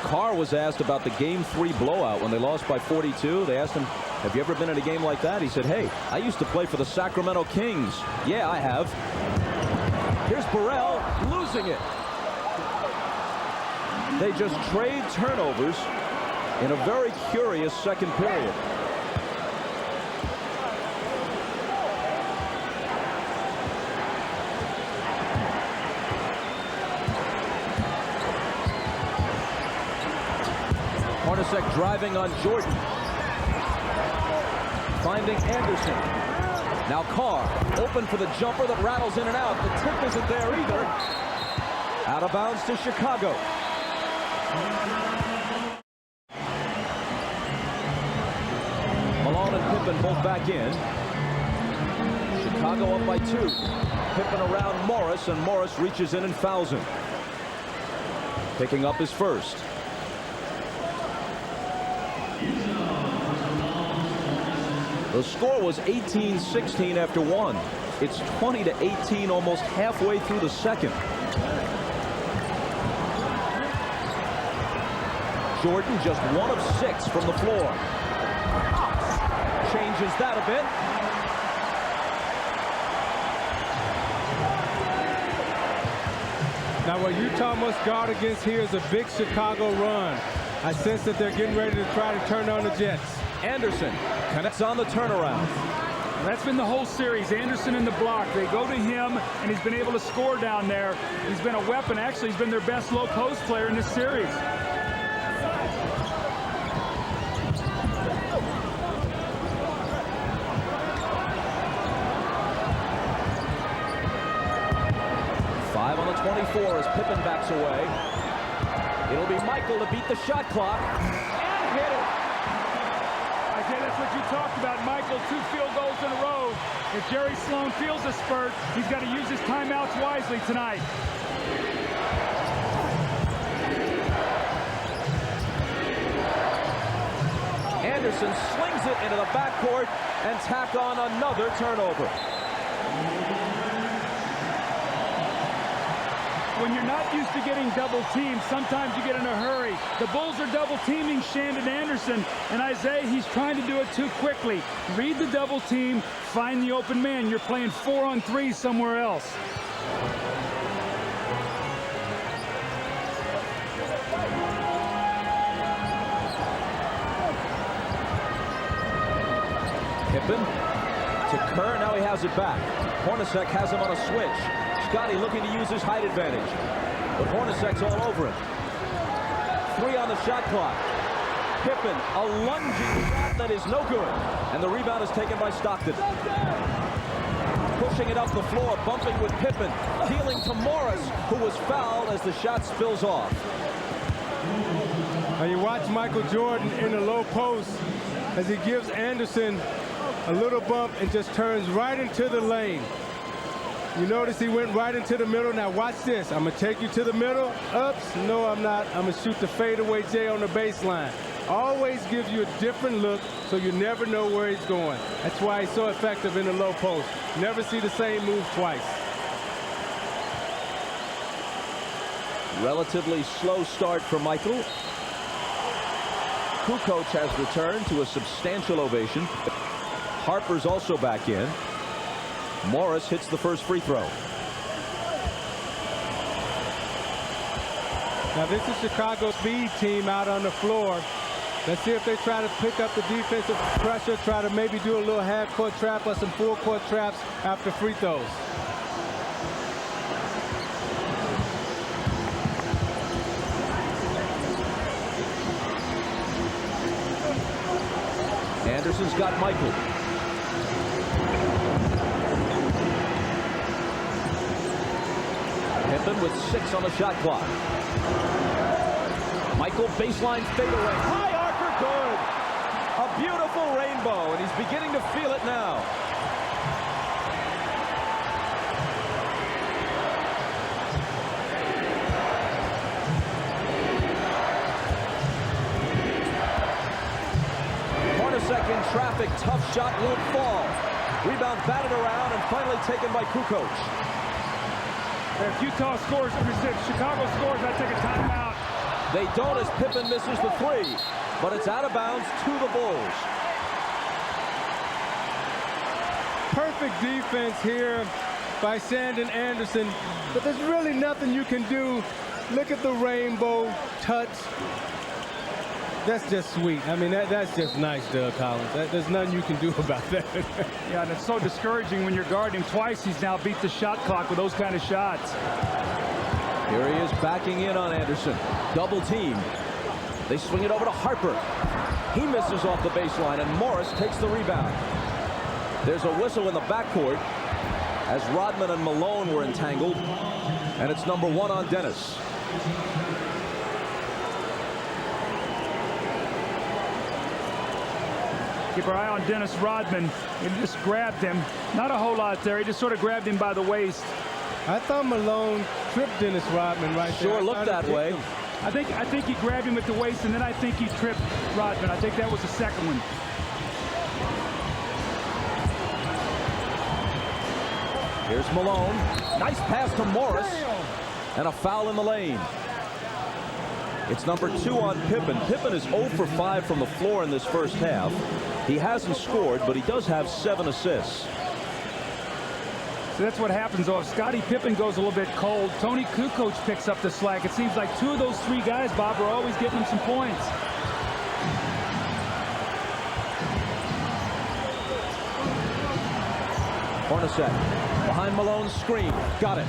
Carr was asked about the Game 3 blowout when they lost by 42. They asked him, have you ever been in a game like that? He said, hey, I used to play for the Sacramento Kings. Yeah, I have. Here's Burrell losing it. They just trade turnovers in a very curious second period. Hornacek driving on Jordan. Finding Anderson. Now Carr open for the jumper that rattles in and out. The tip isn't there either. Out of bounds to Chicago. Malone and Pippen both back in. Chicago up by 2. Pippen around Morris, and Morris reaches in and fouls him. Picking up his first. The score was 18-16 after 1. It's 20-18 almost halfway through the second. Jordan just 1 of 6 from the floor. Changes that a bit. Now what Utah must guard against here is a big Chicago run. I sense that they're getting ready to try to turn on the Jets. Anderson connects on the turnaround. That's been the whole series. Anderson in the block. They go to him, and he's been able to score down there. He's been a weapon. Actually, he's been their best low post player in this series. Five on the 24 as Pippen backs away. It'll be Michael to beat the shot clock and hit it. Okay, that's what you talked about, Michael. 2 field goals in a row. If Jerry Sloan feels a spurt, he's got to use his timeouts wisely tonight. Anderson slings it into the backcourt and tack on another turnover. When you're not used to getting double teamed, sometimes you get in a hurry. The Bulls are double teaming Shandon Anderson, and Isaiah, he's trying to do it too quickly. Read the double team, find the open man. You're playing 4-on-3 somewhere else. Pippen to Kerr, now he has it back. Hornacek has him on a switch. Scottie looking to use his height advantage, but Hornacek's all over him. 3 on the shot clock. Pippen, a lunging shot that is no good, and the rebound is taken by Stockton. Pushing it up the floor, bumping with Pippen, dealing to Morris, who was fouled as the shot spills off. Now you watch Michael Jordan in the low post as he gives Anderson a little bump and just turns right into the lane. You notice he went right into the middle. Now watch this. I'm going to take you to the middle. Ups. No, I'm not. I'm going to shoot the fadeaway J on the baseline. Always gives you a different look, so you never know where he's going. That's why he's so effective in the low post. Never see the same move twice. Relatively slow start for Michael. Kukoc has returned to a substantial ovation. Harper's also back in. Morris hits the first free throw. Now this is Chicago's speed team out on the floor. Let's see if they try to pick up the defensive pressure, try to maybe do a little half-court trap or some full-court traps after free throws. Anderson's got Michael. Pippen with 6 on the shot clock. Michael baseline fadeaway. High archer, good. A beautiful rainbow, and he's beginning to feel it now. Hornacek in traffic, tough shot, won't fall. Rebound batted around and finally taken by Kukoc. If Utah scores, if Chicago scores, I take a timeout. They don't as Pippen misses the 3, but it's out of bounds to the Bulls. Perfect defense here by Shandon Anderson, but there's really nothing you can do. Look at the rainbow touch. That's just sweet. I mean, that's just nice, Doug Collins. There's nothing you can do about that. Yeah, and it's so discouraging when you're guarding him twice. He's now beat the shot clock with those kind of shots. Here he is backing in on Anderson. Double team. They swing it over to Harper. He misses off the baseline, and Morris takes the rebound. There's a whistle in the backcourt as Rodman and Malone were entangled, and it's number 1 on Dennis. Keep our eye on Dennis Rodman. He just grabbed him. Not a whole lot there. He just sort of grabbed him by the waist. I thought Malone tripped Dennis Rodman right there. Sure looked that way. I think he grabbed him at the waist, and then I think he tripped Rodman. I think that was the second one. Here's Malone. Nice pass to Morris. And a foul in the lane. It's number 2 on Pippen. Pippen is 0 for 5 from the floor in this first half. He hasn't scored, but he does have 7 assists. So that's what happens, though. If Scottie Pippen goes a little bit cold, Toni Kukoc picks up the slack. It seems like 2 of those 3 guys, Bob, are always getting him some points. Hornacek behind Malone's screen. Got it.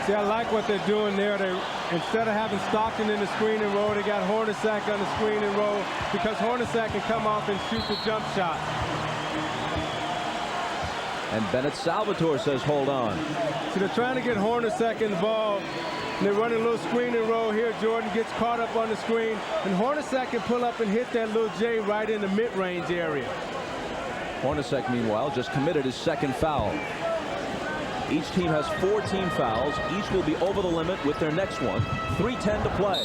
See, I like what they're doing there. They, instead of having Stockton in the screen and roll, they got Hornacek on the screen and roll because Hornacek can come off and shoot the jump shot. And Bennett Salvatore says hold on. So they're trying to get Hornacek involved. And they're running a little screen and roll here. Jordan gets caught up on the screen. And Hornacek can pull up and hit that little J right in the mid-range area. Hornacek, meanwhile, just committed his 2nd foul. Each team has 4 team fouls. Each will be over the limit with their next one. 3:10 to play.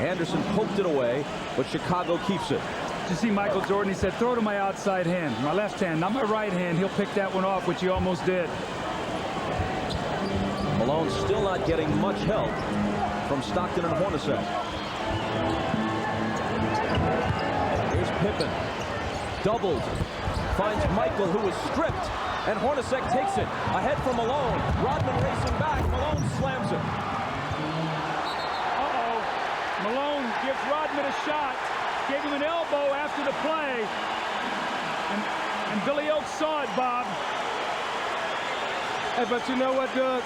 Anderson poked it away, but Chicago keeps it. Did you see Michael Jordan? He said, throw to my outside hand, my left hand, not my right hand. He'll pick that one off, which he almost did. Malone still not getting much help from Stockton and Hornacek. Here's Pippen. Doubled. Finds Michael, who is stripped. And Hornacek takes it. Ahead for Malone. Rodman racing back. Malone slams it. Uh-oh. Malone gives Rodman a shot. Gave him an elbow after the play. And Billy Oaks saw it, Bob. Hey, but you know what, Doug?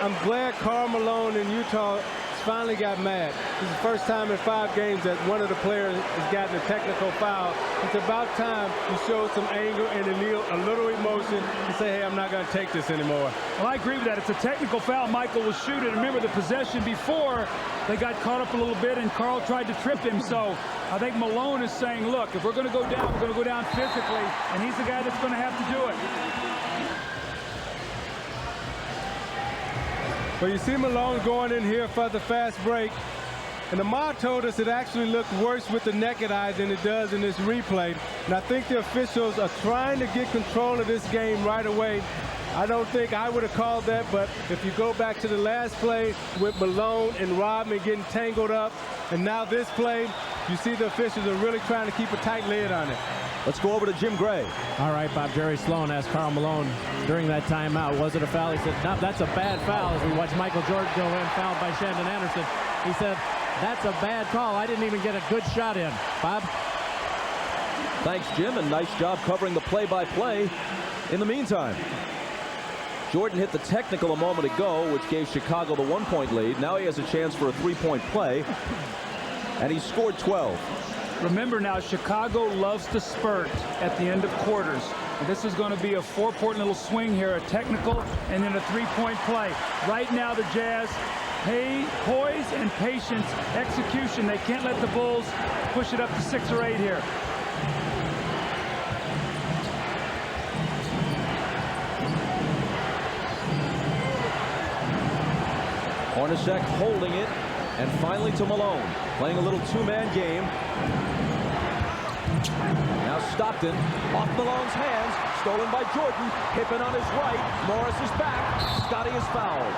I'm glad Karl Malone in Utah finally got mad. This is the first time in 5 games that one of the players has gotten a technical foul. It's about time you showed some anger and a little emotion and say, hey, I'm not going to take this anymore. Well, I agree with that. It's a technical foul. Michael was shooting. Remember the possession before, they got caught up a little bit and Karl tried to trip him. So I think Malone is saying, look, if we're going to go down, we're going to go down physically, and he's the guy that's going to have to do it. Well, you see Malone going in here for the fast break. And Ahmad told us it actually looked worse with the naked eye than it does in this replay. And I think the officials are trying to get control of this game right away. I don't think I would have called that, but if you go back to the last play with Malone and Rodman getting tangled up, and now this play, you see the officials are really trying to keep a tight lid on it. Let's go over to Jim Gray. All right, Bob. Jerry Sloan asked Karl Malone during that timeout, was it a foul? He said, no, that's a bad foul. As we watch Michael Jordan go in, fouled by Shandon Anderson. He said, that's a bad call. I didn't even get a good shot in. Bob? Thanks, Jim, and nice job covering the play-by-play in the meantime. Jordan hit the technical a moment ago, which gave Chicago the 1-point lead. Now he has a chance for a 3-point play, and he scored 12. Remember now, Chicago loves to spurt at the end of quarters. And this is going to be a four-point little swing here, a technical and then a three-point play. Right now, the Jazz, poise and patience, execution. They can't let the Bulls push it up to 6 or 8 here. Hornacek holding it, and finally to Malone, playing a little two-man game. Now Stockton off Malone's hands, stolen by Jordan. Pippen on his right, Morris is back. Scottie is fouled.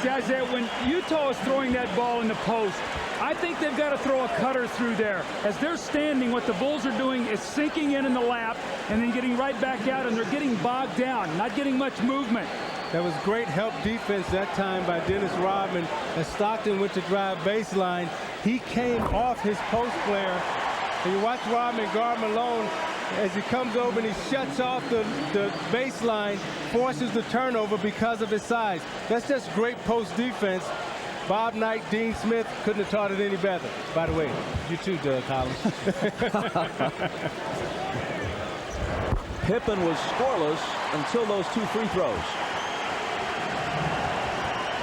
Guys, when Utah is throwing that ball in the post, I think they've got to throw a cutter through there. As they're standing, what the Bulls are doing is sinking in the lap and then getting right back out, and they're getting bogged down, not getting much movement. That was great help defense that time by Dennis Rodman. As Stockton went to drive baseline, he came off his post player. And you watch Rodman guard Malone as he comes over and he shuts off the baseline, forces the turnover because of his size. That's just great post defense. Bob Knight, Dean Smith couldn't have taught it any better. By the way, you too, Doug Collins. Pippen was scoreless until those 2 free throws.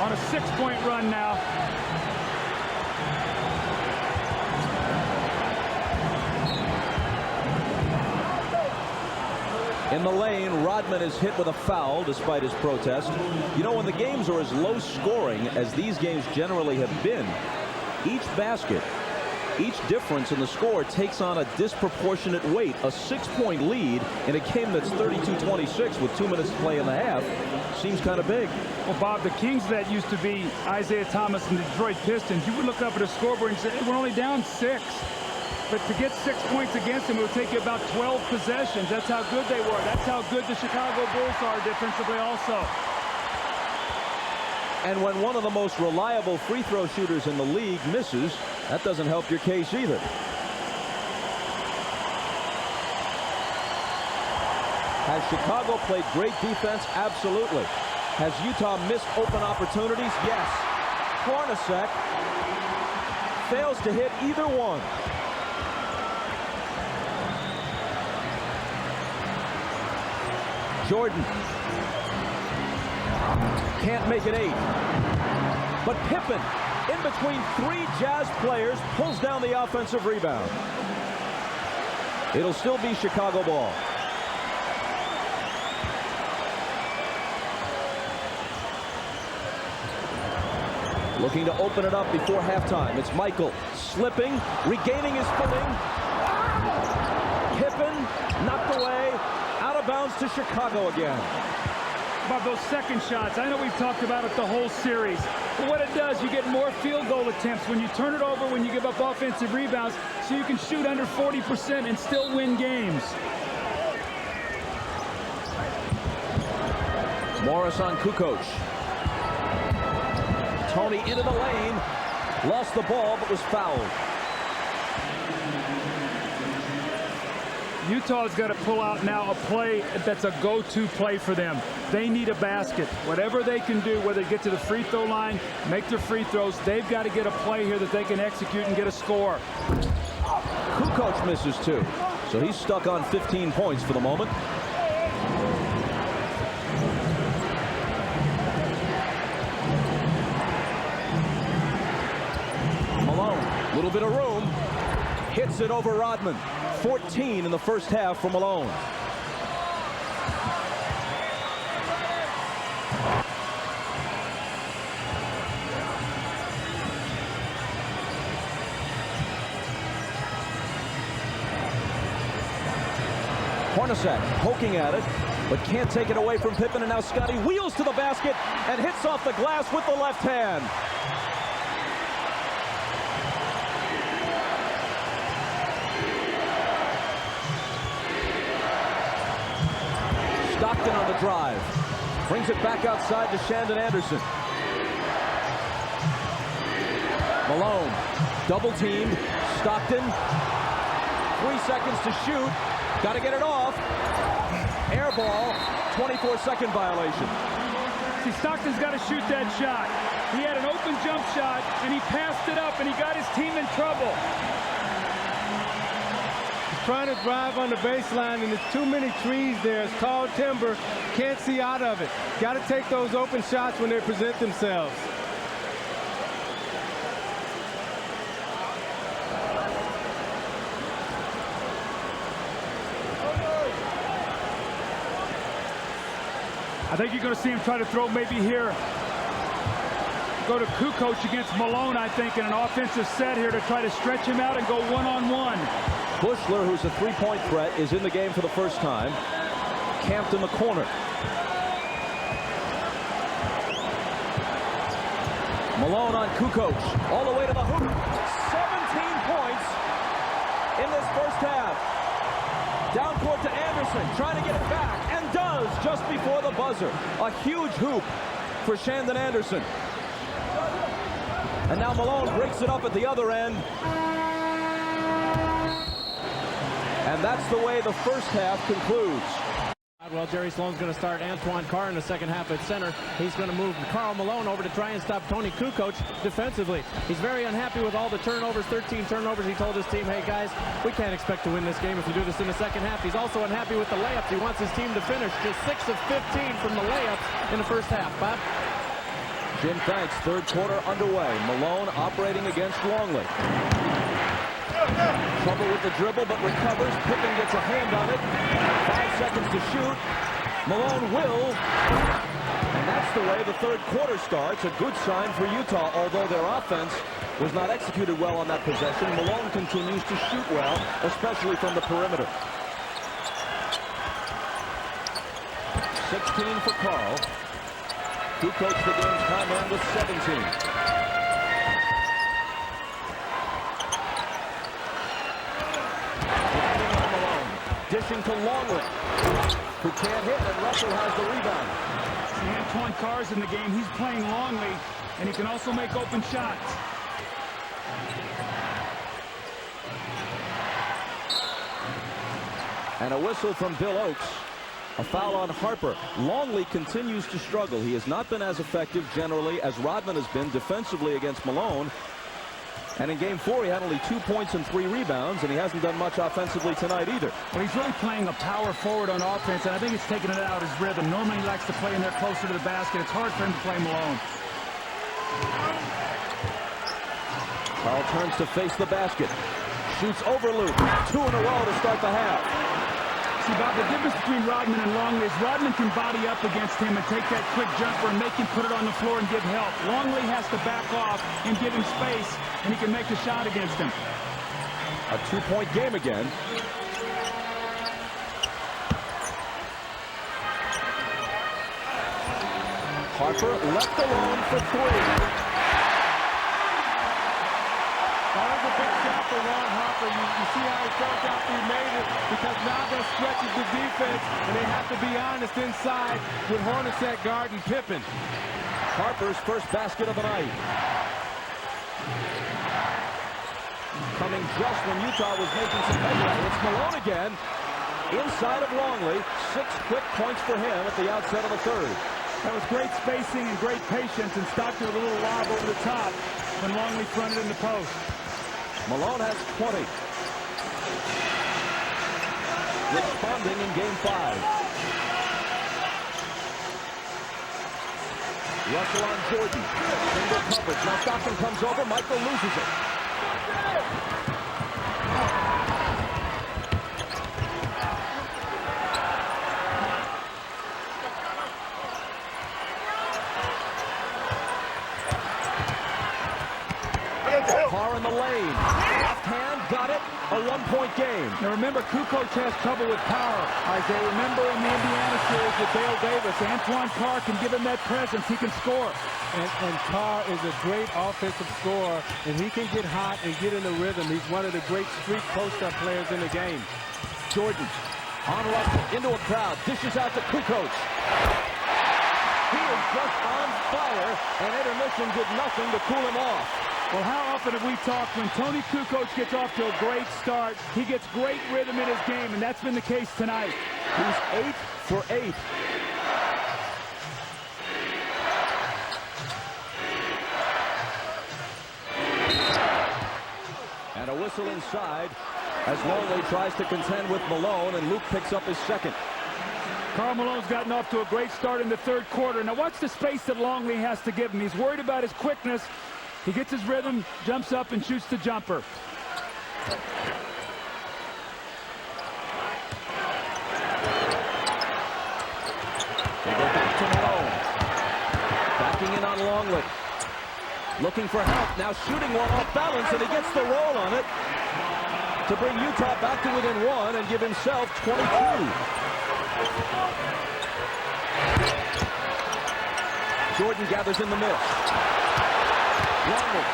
On a 6-point run now. In the lane, Rodman is hit with a foul despite his protest. You know, when the games are as low scoring as these games generally have been, each basket, each difference in the score takes on a disproportionate weight. A 6-point lead in a game that's 32-26 with 2 minutes to play in the half seems kind of big. Well, Bob, the kings that used to be Isaiah Thomas and the Detroit Pistons, you would look up at a scoreboard and say, hey, we're only down 6. But to get 6 points against them, it would take you about 12 possessions. That's how good they were. That's how good the Chicago Bulls are defensively also. And when one of the most reliable free throw shooters in the league misses, that doesn't help your case either. Has Chicago played great defense? Absolutely. Has Utah missed open opportunities? Yes. Hornacek fails to hit either one. Jordan can't make it 8. But Pippen, in between 3 Jazz players, pulls down the offensive rebound. It'll still be Chicago ball. Looking to open it up before halftime. It's Michael slipping, regaining his footing. Pippen knocked away, out of bounds to Chicago again. About those second shots, I know we've talked about it the whole series, but what it does, you get more field goal attempts when you turn it over, when you give up offensive rebounds, so you can shoot under 40% and still win games. Morris on Kukoc. Toni into the lane, lost the ball but was fouled. Utah's got to pull out now a play that's a go-to play for them. They need a basket. Whatever they can do, whether they get to the free throw line, make their free throws, they've got to get a play here that they can execute and get a score. Kukoc misses 2, so he's stuck on 15 points for the moment. Malone, little bit of room, hits it over Rodman. 14 in the first half for Malone. Hornacek poking at it, but can't take it away from Pippen, and now Scottie wheels to the basket and hits off the glass with the left hand. Stockton on the drive. Brings it back outside to Shandon Anderson. Malone, double teamed. Stockton, 3 seconds to shoot. Got to get it off. Air ball, 24-second violation. See, Stockton's got to shoot that shot. He had an open jump shot, and he passed it up, and he got his team in trouble. trying to drive on the baseline, and there's too many trees there. It's tall timber. Can't see out of it. Got to take those open shots when they present themselves. I think you're going to see him try to throw maybe here. Go to Kukoc against Malone, I think, in an offensive set here to try to stretch him out and go one-on-one. Buechler, who's a three-point threat, is in the game for the first time. Camped in the corner. Malone on Kukoc, all the way to the hoop. 17 points in this first half. Down court to Anderson, trying to get it back, and does just before the buzzer. A huge hoop for Shandon Anderson. And now Malone breaks it up at the other end. And that's the way the first half concludes. Well, Jerry Sloan's going to start Antoine Carr in the second half at center. He's going to move Karl Malone over to try and stop Toni Kukoc defensively. He's very unhappy with all the turnovers, 13 turnovers. He told his team, hey, guys, we can't expect to win this game if you do this in the second half. He's also unhappy with the layups. He wants his team to finish just 6 of 15 from the layups in the first half. Bob? Jim, thanks. Third quarter underway. Malone operating against Longley. Trouble with the dribble, but recovers. Pippen gets a hand on it. 5 seconds to shoot. Malone will. And that's the way the third quarter starts. A good sign for Utah, although their offense was not executed well on that possession. Malone continues to shoot well, especially from the perimeter. 16 for Karl. Kukoc the game's high man with 17. Dishing to Longley, who can't hit, and Russell has the rebound. See, Antoine Carr's in the game. He's playing Longley, and he can also make open shots. And a whistle from Bill Oakes. A foul on Harper. Longley continues to struggle. He has not been as effective generally as Rodman has been defensively against Malone. And in game 4, he had only 2 points and 3 rebounds, and he hasn't done much offensively tonight either. Well, he's really playing a power forward on offense, and I think it's taking it out of his rhythm. Normally he likes to play in there closer to the basket. It's hard for him to play Malone. Karl turns to face the basket. Shoots over loop. 2 in a row to start the half. See, Bob, the difference between Rodman and Longley is Rodman can body up against him and take that quick jumper and make him put it on the floor and give help. Longley has to back off and give him space, and he can make a shot against him. A 2-point game again. Harper left alone for 3. That was a big shot for Ron Harper. You see how he felt after he made it, because now that stretches the defense, and they have to be honest inside with Hornacek guarding Pippen. Harper's first basket of the night. Coming just when Utah was making some headway. It's Malone again, inside of Longley. 6 quick points for him at the outset of the third. That was great spacing and great patience, and Stockton with a little lob over the top when Longley fronted in the post. Malone has 20. Responding in game 5. Russell on Jordan. Single coverage. Now Stockton comes over. Michael loses it. Carr in the lane. Left hand, got it. A 1-point game. Now remember, Kukoc has trouble with power. As they remember in the Indiana series with Dale Davis, Antoine Carr can give him that presence. He can score. And Carr is a great offensive scorer, and he can get hot and get in the rhythm. He's one of the great street post-up players in the game. Jordan on Russell into a crowd. Dishes out to Kukoc. He is just on fire, and intermission did nothing to cool him off. Well, how often have we talked when Toni Kukoc gets off to a great start, he gets great rhythm in his game, and that's been the case tonight. He's 8 for 8. And a whistle inside. as Longley tries to contend with Malone, and Luke picks up his second. Karl Malone's gotten off to a great start in the third quarter. Now watch the space that Longley has to give him. He's worried about his quickness. He gets his rhythm, jumps up, and shoots the jumper. They go back to Malone. Backing in on Longley. Looking for help. Now shooting one off balance, and he gets the roll on it to bring Utah back to within one and give himself 22. Jordan gathers in the miss. Longley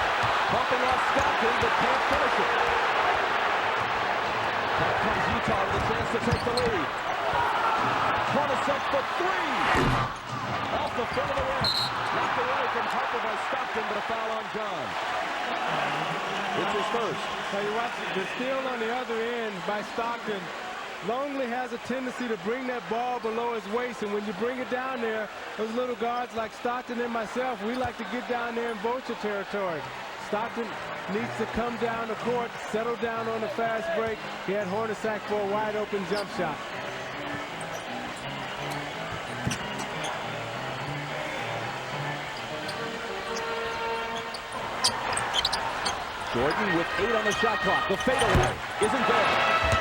bumping off Stockton, but can't finish it. Back comes Utah with a chance to take the lead. Hornacek for three. Off the front of the rim. Knocked away from Harper by Stockton, but a foul on John. It's his first. Now you watch the steal on the other end by Stockton. Longley has a tendency to bring that ball below his waist, and when you bring it down there, those little guards like Stockton and myself, we like to get down there in vulture territory. Stockton needs to come down the court, settle down on the fast break. He had Hornacek for a wide open jump shot. Jordan with 8 on the shot clock. The fadeaway isn't there.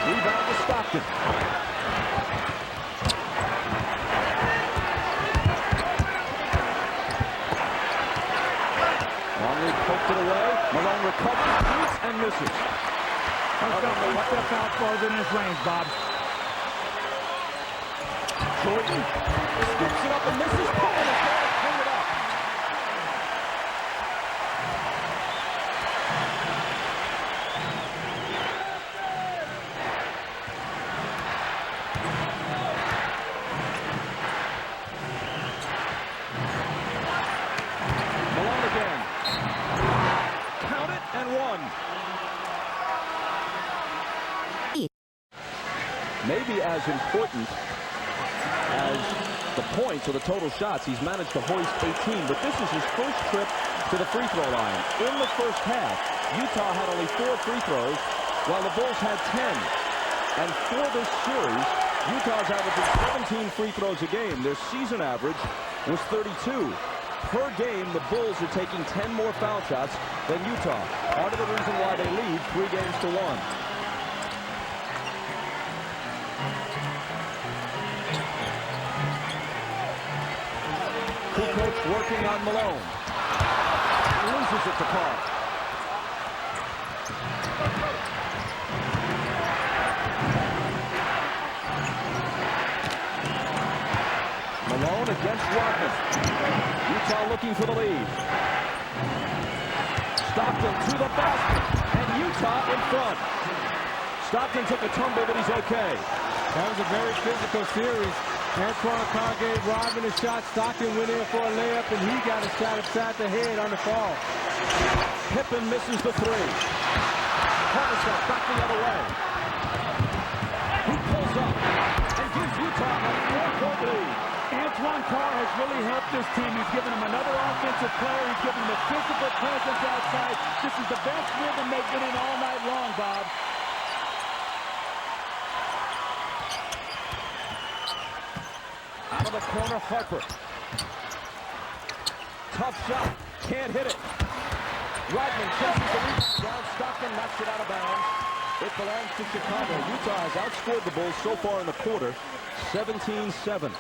Rebound to Stockton. Longley poked it away. Malone recovers, shoots, and misses. One step out farther than his range, Bob. Jordan scoops it up and misses. Pull it there. Clean it up. Maybe as important as the points or the total shots, he's managed to hoist 18, but this is his first trip to the free throw line. In the first half, Utah had only 4 free throws, while the Bulls had 10. And for this series, Utah's averaging 17 free throws a game. Their season average was 32. Per game, the Bulls are taking 10 more foul shots than Utah. Part of the reason why they lead 3 games to 1. Kukoc working on Malone. Loses it to Carl. Malone against Rodman. Utah looking for the lead. Stockton to the basket. And Utah in front. Stockton took a tumble, but he's okay. That was a very physical series. Antoine Carr gave Rodman a shot. Stockton went in for a layup, and he got a shot upside the head on the fall. Pippen misses the 3. Hornacek back the other way. He pulls up and gives Utah a 4-point lead. Antoine Carr has really helped this team. He's given them another offensive player. He's given them a physical presence outside. This is the best rhythm they've been in all night long, Bob. Out of the corner, Harper. Tough shot. Can't hit it. Rodman chases the rebound down. Stockton knocks it out of bounds. It belongs to Chicago. Utah has outscored the Bulls so far in the quarter, 17-7.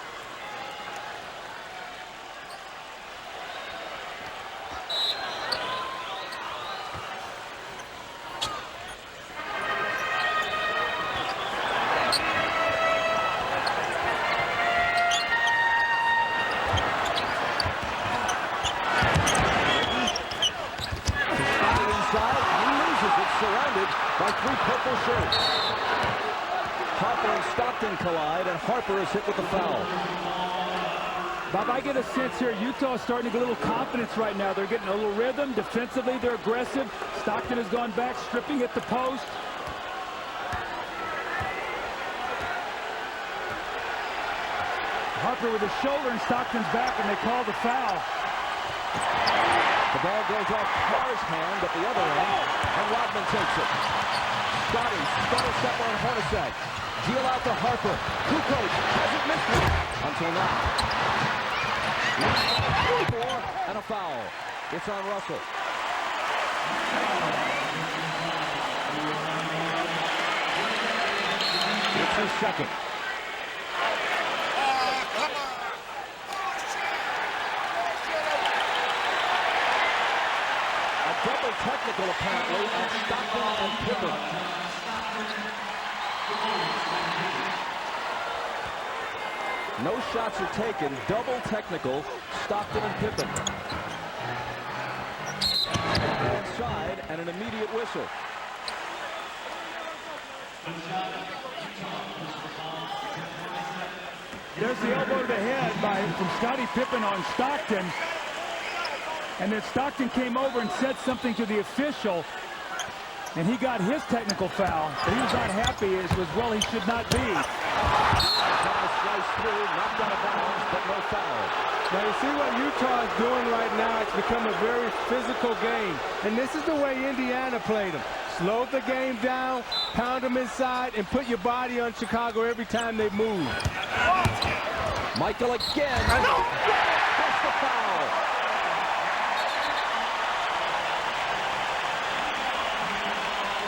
By 3 purple shirts. Harper and Stockton collide, and Harper is hit with the foul. Bob, I get a sense here Utah is starting to get a little confidence right now. They're getting a little rhythm. Defensively, they're aggressive. Stockton has gone back, stripping at the post. Harper with his shoulder, and Stockton's back, and they call the foul. The ball goes off Carr's hand at the other end, and Rodman takes it. Scottie, stutter step on Hornacek. Deal out to Harper. Kukoc hasn't missed it until now. 4 and a foul. It's on Russell. It's his second. A double technical apparently on Stockton and Pippen. No shots are taken. Double technical, Stockton and Pippen. Inside and an immediate whistle. There's the elbow to the head from Scottie Pippen on Stockton. And then Stockton came over and said something to the official. And he got his technical foul. But he was not happy as well he should not be. Slice through, knocked out of bounds, but no foul. Now you see what Utah is doing right now. It's become a very physical game. And this is the way Indiana played them. Slow the game down, pound them inside, and put your body on Chicago every time they move. Michael again. That's the foul.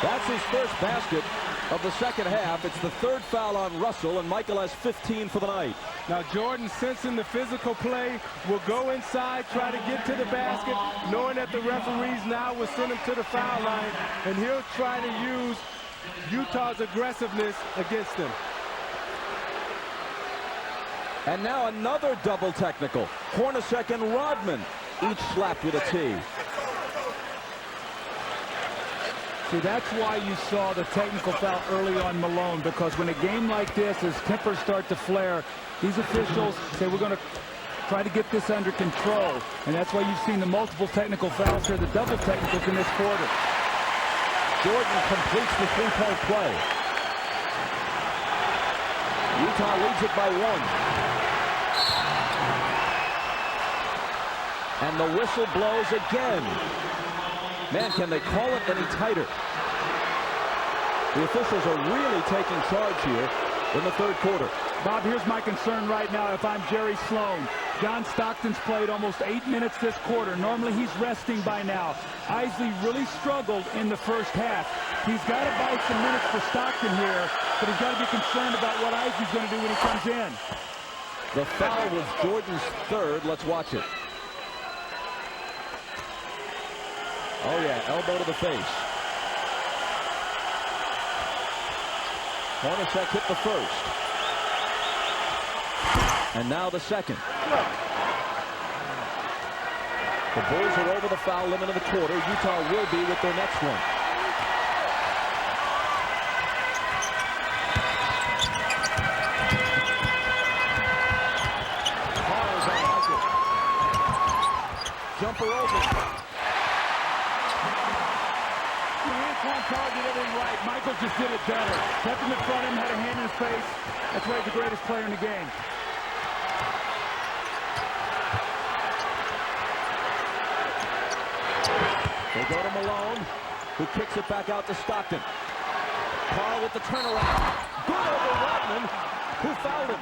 That's his first basket of the second half. It's the third foul on Russell, and Michael has 15 for the night. Now Jordan, sensing the physical play, will go inside, try to get to the basket, knowing that the referees now will send him to the foul line, and he'll try to use Utah's aggressiveness against them. And now another double technical. Hornacek and Rodman each slapped with a tee. See, that's why you saw the technical foul early on Malone, because when a game like this, as tempers start to flare, these officials say we're going to try to get this under control. And that's why you've seen the multiple technical fouls here, the double technicals in this quarter. Jordan completes the three-point play. Utah leads it by 1. And the whistle blows again. Man, can they call it any tighter? The officials are really taking charge here in the third quarter. Bob, here's my concern right now if I'm Jerry Sloan. John Stockton's played almost 8 minutes this quarter. Normally he's resting by now. Eisley really struggled in the first half. He's got to buy some minutes for Stockton here, but he's got to be concerned about what Eisley's going to do when he comes in. The foul was Jordan's third. Let's watch it. Oh yeah, elbow to the face. Hornacek hit the first. And now the second. The Bulls are over the foul limit of the quarter. Utah will be with their next one. Carl's on Michael. Jumper over. Antoine Carr did everything right. Michael just did it better. Kept him in front of him, had a hand in his face. That's why he's the greatest player in the game. They go to Malone, who kicks it back out to Stockton. Karl with the turnaround. Good over Rodman, who fouled him.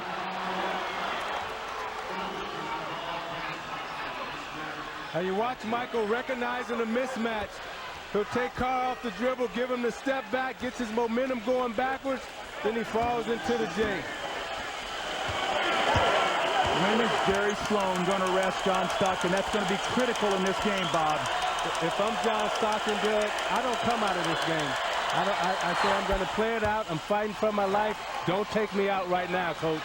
Now you watch Michael recognizing a mismatch. He'll take Carr off the dribble, give him the step back, gets his momentum going backwards, then he falls into the J. When is Jerry Sloan going to rest John Stockton? That's going to be critical in this game, Bob. If I'm John Stockton, Doug, I don't come out of this game. I say I'm going to play it out. I'm fighting for my life. Don't take me out right now, Coach.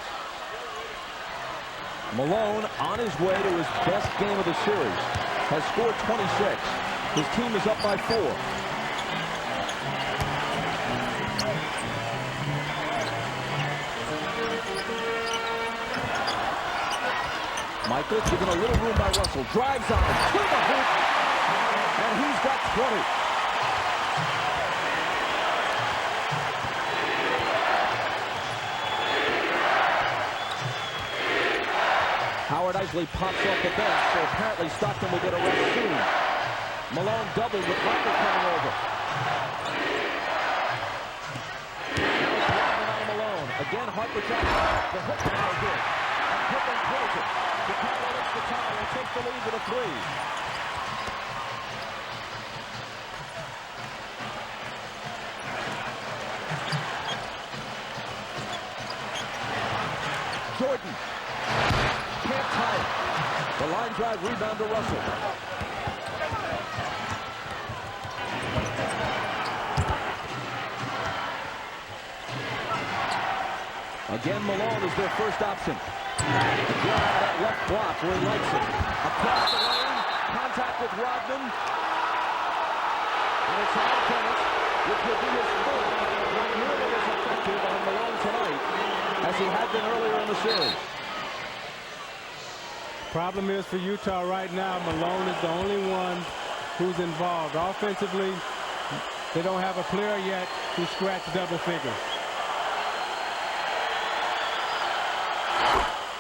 Malone, on his way to his best game of the series, has scored 26. His team is up by 4. Michael given a little room by Russell. Drives on it to the hoop. And he's got 20. Howard Eisley pops off the bench, so apparently Stockton will get a rest soon. Malone doubled with Harper coming over. Now it's Rodman on Malone. Again, Harper tries the hook now good. And Pippen close it. Chicago hits the tie and takes the lead with a three. Jordan can't tie it. The line drive rebound to Russell. Again, Malone is their first option. Again, out of that left block where he likes it. Across the lane, contact with Rodman. And it's on tennis, which will be his fourth. Nearly as effective on Malone tonight as he had been earlier in the series. Problem is for Utah right now, Malone is the only one who's involved. Offensively, they don't have a player yet who scratched double figures.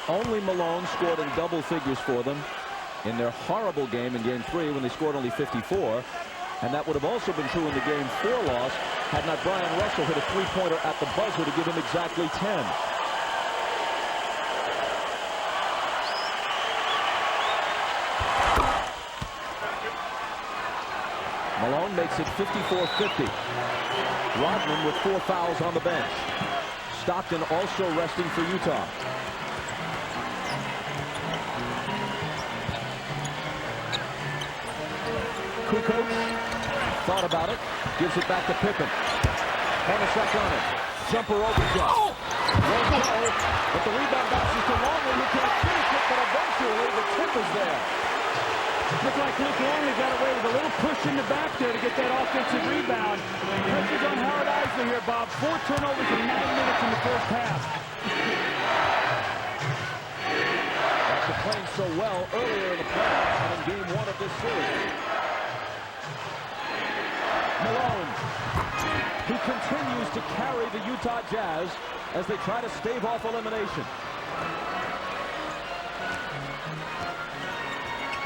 Only Malone scored in double figures for them in their horrible game in Game 3 when they scored only 54. And that would have also been true in the Game 4 loss had not Bryon Russell hit a three-pointer at the buzzer to give him exactly 10. Malone makes it 54-50. Rodman with 4 fouls on the bench. Stockton also resting for Utah. Kukoc thought about it, gives it back to Pippen. Hornacek on it. Jumper overshot. Won't go, but the rebound bounces to Longley, who can't finish it, but eventually the tip is there. Looked like Luke Longley got away with a little push in the back there to get that offensive rebound. Pressure's on Howard Eisley here, Bob. 4 turnovers in 9 minutes in the first half. After playing so well earlier in the playoffs and in Game 1 of this series. Malone, who continues to carry the Utah Jazz as they try to stave off elimination.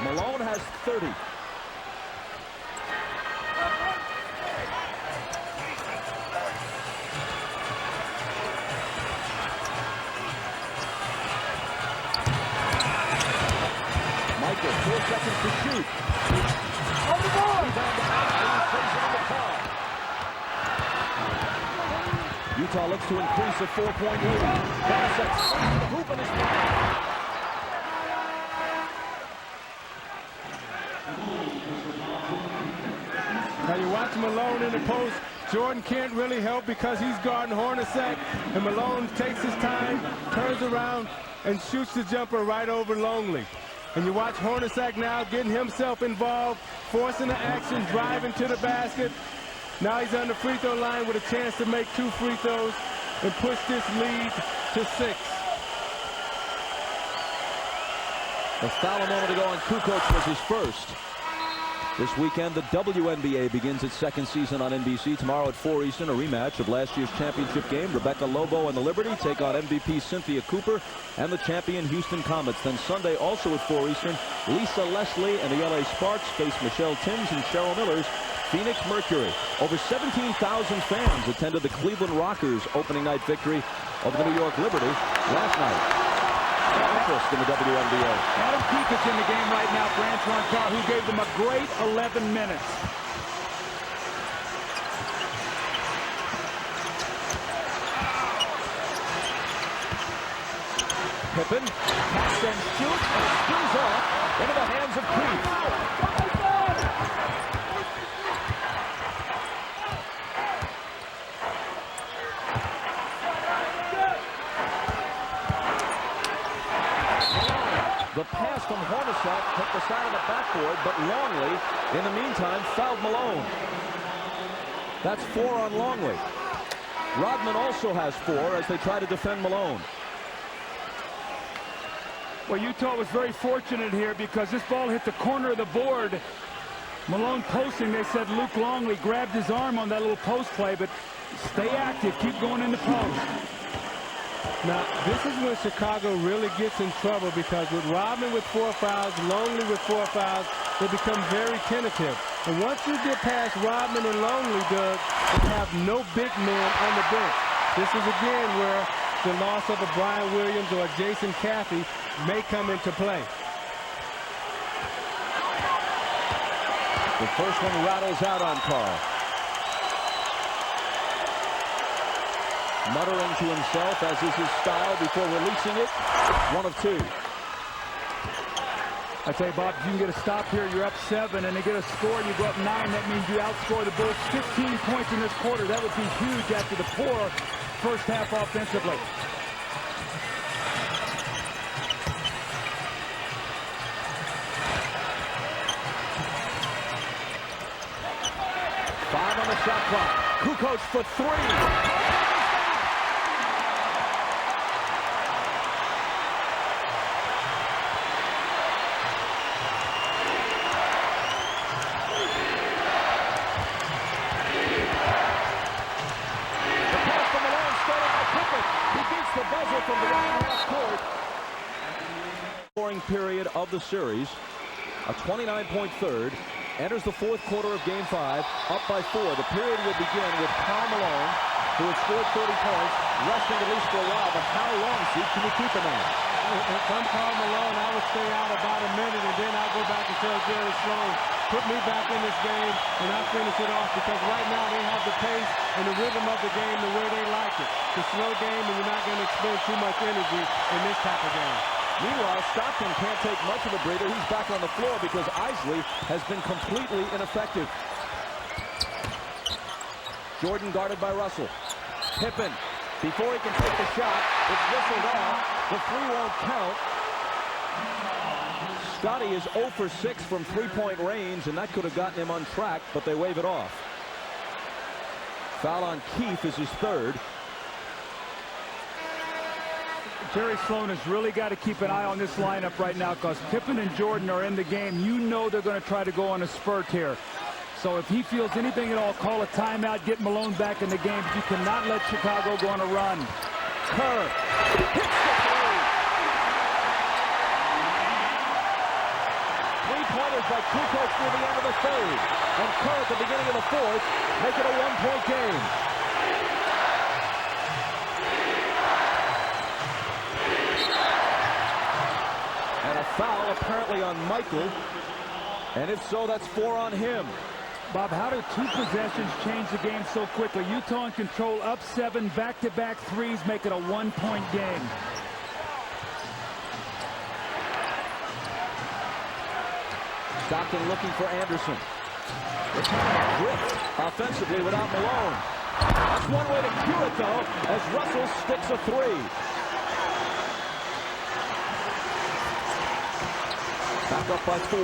Malone has 30. Michael, 4 seconds to shoot. On the ball! Utah looks to increase a 4-point lead. Hornacek the hoop in his foul. Now you watch Malone in the post. Jordan can't really help because he's guarding Hornacek, and Malone takes his time, turns around, and shoots the jumper right over Longley. And you watch Hornacek now getting himself involved, forcing the action, driving to the basket. Now he's on the free throw line with a chance to make 2 free throws and push this lead to 6. The foul a moment ago on Kukoc was his first. This weekend, the WNBA begins its second season on NBC. Tomorrow at 4 Eastern, a rematch of last year's championship game. Rebecca Lobo and the Liberty take on MVP Cynthia Cooper and the champion Houston Comets. Then Sunday, also at 4 Eastern, Lisa Leslie and the LA Sparks face Michelle Timms and Cheryl Miller's Phoenix Mercury. Over 17,000 fans attended the Cleveland Rockers opening night victory over the New York Liberty last night. Interest in the WNBA. Adam Keefe is in the game right now for Antoine, Carl, who gave them a great 11 minutes. Pippen, pass and shoot, and it spins off into the hands of Keefe. The pass from Hornacek hit the side of the backboard, but Longley, in the meantime, fouled Malone. That's 4 on Longley. Rodman also has 4 as they try to defend Malone. Well, Utah was very fortunate here because this ball hit the corner of the board. Malone posting, they said Luke Longley grabbed his arm on that little post play, but stay active, keep going in the post. Now, this is when Chicago really gets in trouble because with Rodman with 4 fouls, Longley with 4 fouls, they become very tentative. And once you get past Rodman and Longley, Doug, they have no big men on the bench. This is again where the loss of a Brian Williams or a Jason Caffey may come into play. The first one rattles out on Carl. Muttering to himself, as is his style, before releasing it. 1 of 2. I tell you, Bob, if you can get a stop here, you're up 7, and they get a score, you go up 9. That means you outscore the Bulls 15 points in this quarter. That would be huge after the poor first half offensively. Five on the shot clock. Kukoc for 3. Period of the series, a 29-point third, enters the 4th quarter of Game 5, up by 4. The period will begin with Karl Malone, who has scored 30 points, resting at least for a while, but how long, Steve, can you keep him on? If I'm Karl Malone, I would stay out about a minute, and then I'll go back and tell Jerry Sloan, put me back in this game, and I'll finish it off, because right now they have the pace and the rhythm of the game the way they like it. It's a slow game, and you're not going to expend too much energy in this type of game. Meanwhile, Stockton can't take much of a breather. He's back on the floor because Eisley has been completely ineffective. Jordan guarded by Russell. Pippen, before he can take the shot, it's whistled off. The 3 won't count. Scottie is 0 for 6 from 3-point range, and that could have gotten him on track, but they wave it off. Foul on Keefe is his 3rd. Jerry Sloan has really got to keep an eye on this lineup right now because Pippen and Jordan are in the game. You know they're going to try to go on a spurt here. So if he feels anything at all, call a timeout, get Malone back in the game. But you cannot let Chicago go on a run. Kerr hits the 3. 3-pointers by Kukoc near the end of the 3rd. And Kerr at the beginning of the 4th make it a 1-point game. Foul apparently on Michael, and if so, that's 4 on him. Bob, how do 2 possessions change the game so quickly? Utah in control, up 7, back-to-back threes, make it a 1-point game. Stockton looking for Anderson. It's kind of a drift offensively without Malone. That's one way to cure it, though, as Russell sticks a 3. Back up by 4.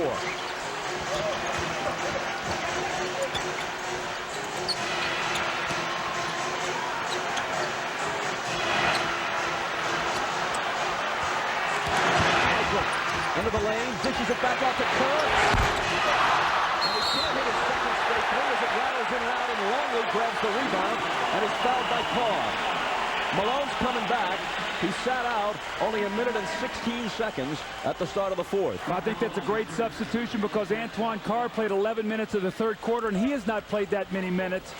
Into the lane, dishes it back out to Kerr. And he can't hit his 2nd straight 3 as it rattles in and out, and Longley grabs the rebound and is fouled by Carr. Malone's coming back. He sat out only 1 minute and 16 seconds at the start of the 4th. I think that's a great substitution because Antoine Carr played 11 minutes of the 3rd quarter, and he has not played that many minutes.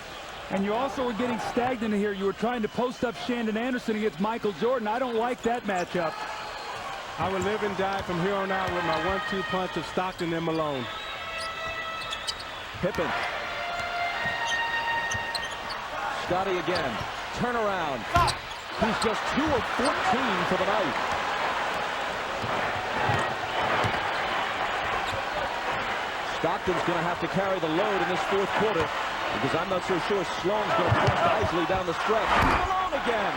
And you also were getting stagnant here. You were trying to post up Shandon Anderson against Michael Jordan. I don't like that matchup. I would live and die from here on out with my 1-2 punch of Stockton and Malone. Pippen. Scottie again. Turnaround. He's just 2 of 14 for the night. Stockton's going to have to carry the load in this 4th quarter because I'm not so sure Sloan's going to trust Eisley down the stretch. Malone again.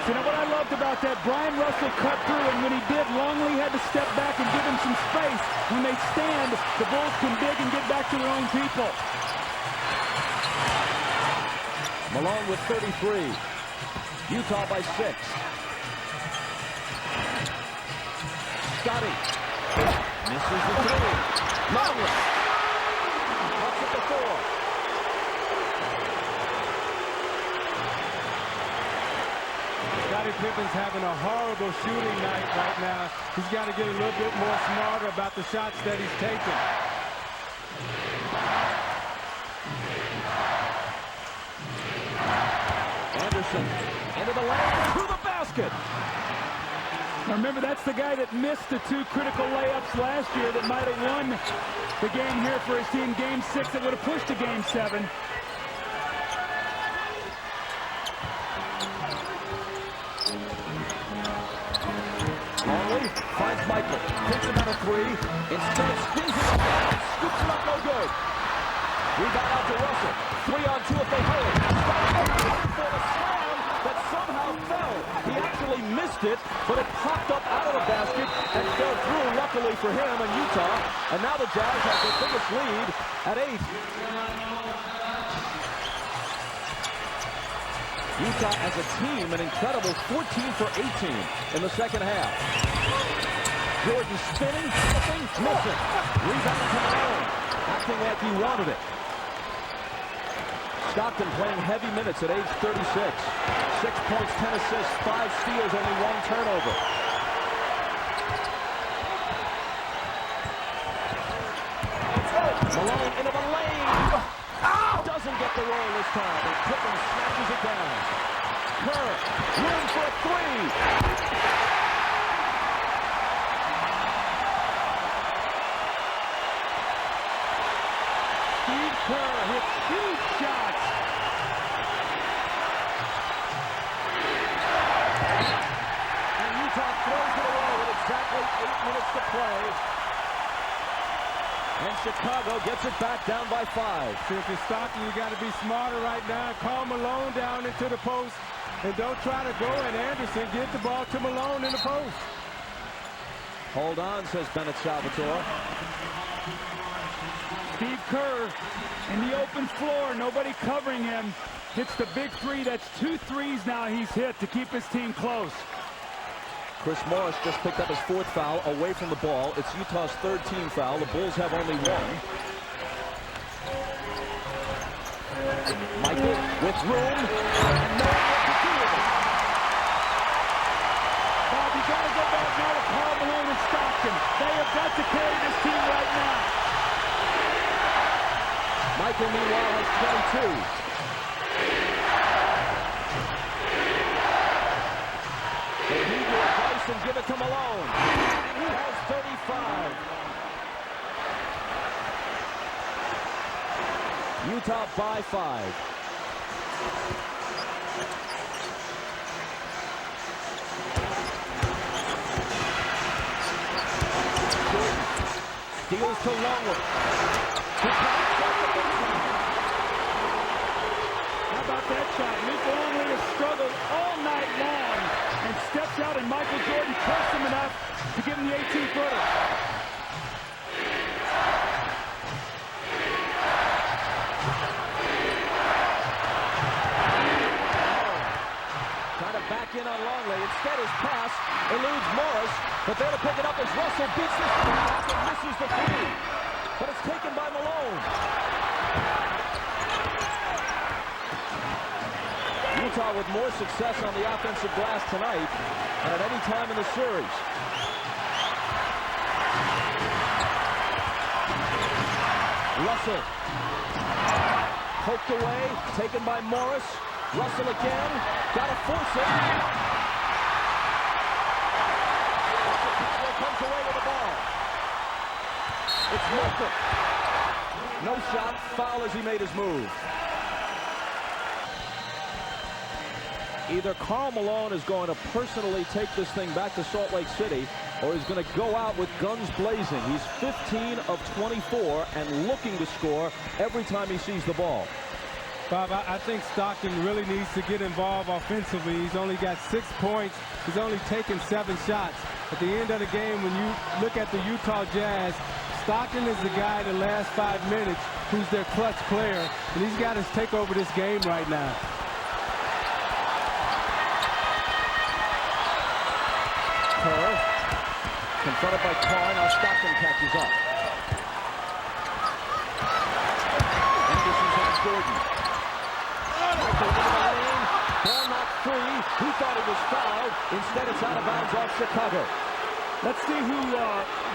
You know what I loved about that? Brian Russell cut through, and when he did, Longley had to step back and give him some space. When they stand, the Bulls can dig and get back to their own people. Malone with 33. Utah by 6. Scottie misses the 3. Longley cuts at the 4. Scottie Pippen's having a horrible shooting night right now. He's got to get a little bit more smarter about the shots that he's taking. Anderson into the lane, to the basket. Now remember, that's the guy that missed the 2 critical layups last year that might have won the game here for his team. Game 6 that would have pushed to Game 7. Longley finds Michael, takes him out of 3, instead spins it up, scoops it up, no good. Rebound out to Russell, 3-on-2 if they hurry. Scottie for the slam that somehow fell. He actually missed it, but it popped up out of the basket and fell through, luckily for him and Utah. And now the Jazz have their biggest lead at 8. Utah as a team, an incredible 14 for 18 in the second half. Jordan spinning, slipping, missing. Rebound to Malone, acting like he wanted it. Stockton playing heavy minutes at age 36. 6 points, 10 assists, 5 steals, only 1 turnover. Malone into the lane. Doesn't get the roll this time, and Pippen snatches it down. Kerr, room for a 3. Steve Kerr hits huge shots. And Utah throws it away with exactly 8 minutes to play. And Chicago gets it back down by 5. So if you're Stockton, you got to be smarter right now. Call Malone down into the post, and don't try to go at Anderson. Get the ball to Malone in the post. Hold on, says Bennett Salvatore. Steve Kerr in the open floor, nobody covering him. Hits the big 3. That's 2 threes now he's hit to keep his team close. Chris Morris just picked up his 4th foul away from the ball. It's Utah's 3rd team foul. The Bulls have only 1. Michael with room. And no one to do with it. Bob, you got to go back now to Karl, Malone, and Stockton. They have got to carry this team right now. Michael, meanwhile, has 22. They heed your advice and give it to Malone. And he has 35. Utah by 5. Steals to Longley. How about that shot? Luke Longley has struggled all night long and steps out, and Michael Jordan pressed him enough to give him the 18-footer. Trying to back in on Longley. Instead, his pass eludes Morris, but there to pick it up as Russell beats the shot and misses the 3. But it's taken by Malone. Utah with more success on the offensive glass tonight than at any time in the series. Russell. Poked away, taken by Morris. Russell again. Got to force it. Russell comes away with the ball. It's Michael. No shot. Foul as he made his move. Either Karl Malone is going to personally take this thing back to Salt Lake City, or he's going to go out with guns blazing. He's 15 of 24 and looking to score every time he sees the ball. Bob, I think Stockton really needs to get involved offensively. He's only got 6 points. He's only taken 7 shots. At the end of the game, when you look at the Utah Jazz, Stockton is the guy in the last 5 minutes who's their clutch player, and he's got to take over this game right now. Kerr, confronted by Carr, now Stockton catches up. Anderson's on Jordan. Michael into the lane, ball not three. He thought it was fouled. Instead, it's out of bounds off Chicago. Let's see who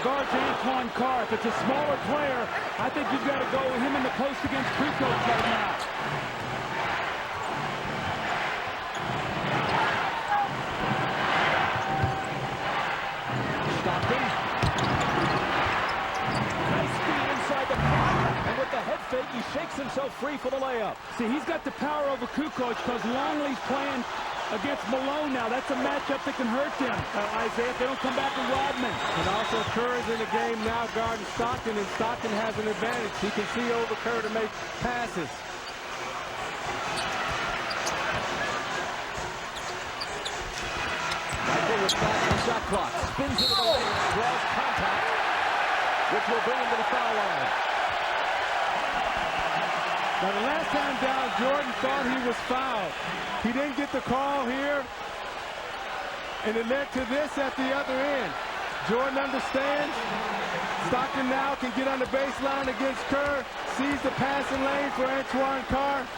guards Antoine Carr. If it's a smaller player, I think you've got to go with him in the post against Kukoc right now. Stockton. Nice feed inside the pocket. And with the head fake, he shakes himself free for the layup. See, he's got the power over Kukoc because Longley's playing against Malone now. That's a matchup that can hurt them, Isaiah, if they don't come back with Rodman. And also Kerr is in the game now guarding Stockton, and Stockton has an advantage. He can see over Kerr to make passes. Michael with 5 on the shot clock. Spins into the lane, draws contact, which will bring him to the foul line. Now, the last time down, Jordan thought he was fouled. He didn't get the call here, and it led to this at the other end. Jordan understands. Stockton now can get on the baseline against Kerr, sees the passing lane for Antoine Carr.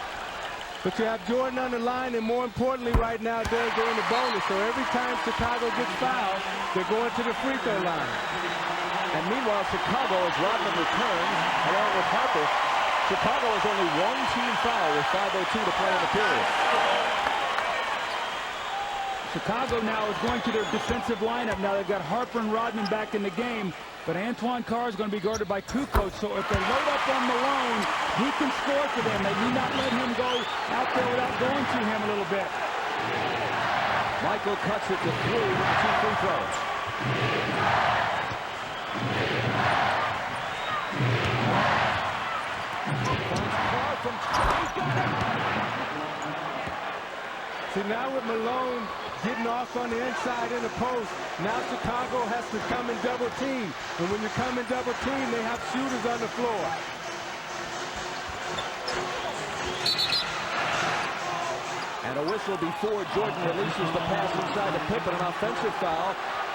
But you have Jordan on the line, and more importantly right now, they're going to bonus. So every time Chicago gets fouled, they're going to the free throw line. And meanwhile, Chicago, as Rodman returns, along with Harper, Chicago has only one team foul with 5:02 to play in the period. Chicago now is going to their defensive lineup. Now they've got Harper and Rodman back in the game, but Antoine Carr is going to be guarded by Kukoc. So if they load up on Malone, he can score for them. They need not let him go out there without going to him a little bit. Michael cuts it to 3 with 2 free throws. See, now with Malone getting off on the inside in the post, now Chicago has to come and double team. And when you come and double team, they have shooters on the floor. And a whistle before Jordan releases the pass inside to Pippen, an offensive foul.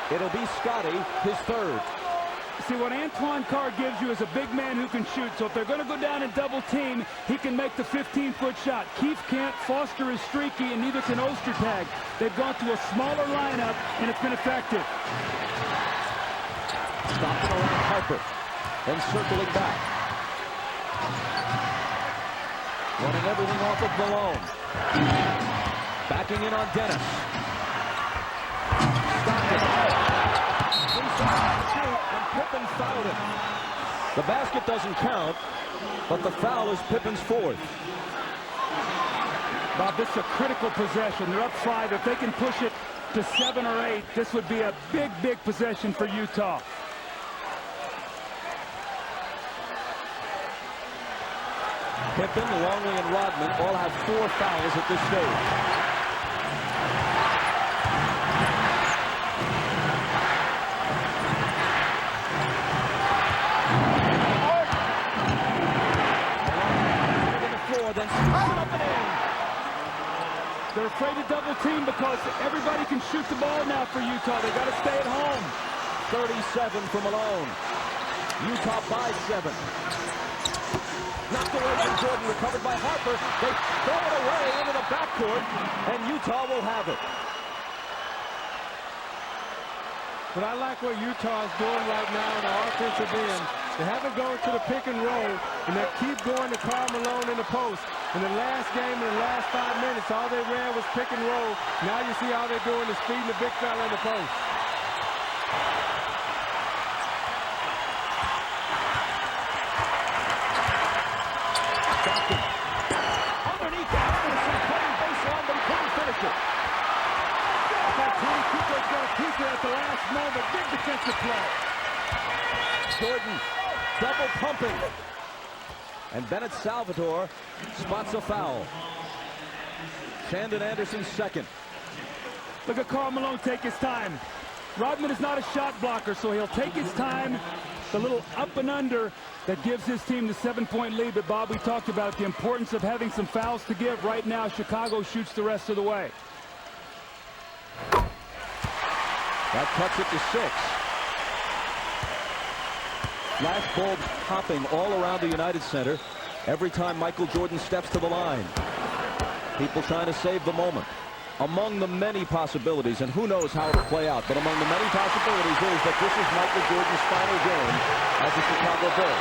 It'll be Scottie, his third. See, what Antoine Carr gives you is a big man who can shoot. So if they're going to go down and double team, he can make the 15-foot shot. Keefe can't, Foster is streaky, and neither can Ostertag. They've gone to a smaller lineup, and it's been effective. Stopping around Harper, then circling back. Running everything off of Malone. Backing in on Dennis. Stockton. And Pippen fouled him. The basket doesn't count, but the foul is Pippen's fourth. Bob, this is a critical possession. They're up 5. If they can push it to 7 or 8, this would be a big, big possession for Utah. Pippen, Longley, and Rodman all have 4 fouls at this stage. Then up and in. They're afraid to double team because everybody can shoot the ball now for Utah. They got to stay at home. 37 for Malone. Utah by 7. Knocked away from Jordan, recovered by Harper. They throw it away into the backcourt, and Utah will have it. But I like what Utah is doing right now in the offensive end. They haven't gone to the pick and roll, and they keep going to Karl Malone in the post. In the last game, in the last 5 minutes, all they ran was pick and roll. Now you see all they're doing is feeding the big fella in the post. Stockton. Underneath Anderson, cutting baseline, but he couldn't finish it. Toni Kukoc got a piece at the last moment. Big defensive play. Jordan double pumping. And Bennett Salvador spots a foul. Shandon Anderson's second. Look at Karl Malone take his time. Rodman is not a shot blocker, so he'll take his time. The little up and under that gives his team the 7-point lead. But, Bob, we talked about the importance of having some fouls to give. Right now, Chicago shoots the rest of the way. That cuts it to 6. Flash bulbs popping all around the United Center every time Michael Jordan steps to the line. People trying to save the moment. among the many possibilities, and who knows how it'll play out, but among the many possibilities is that this is Michael Jordan's final game as a Chicago Bull.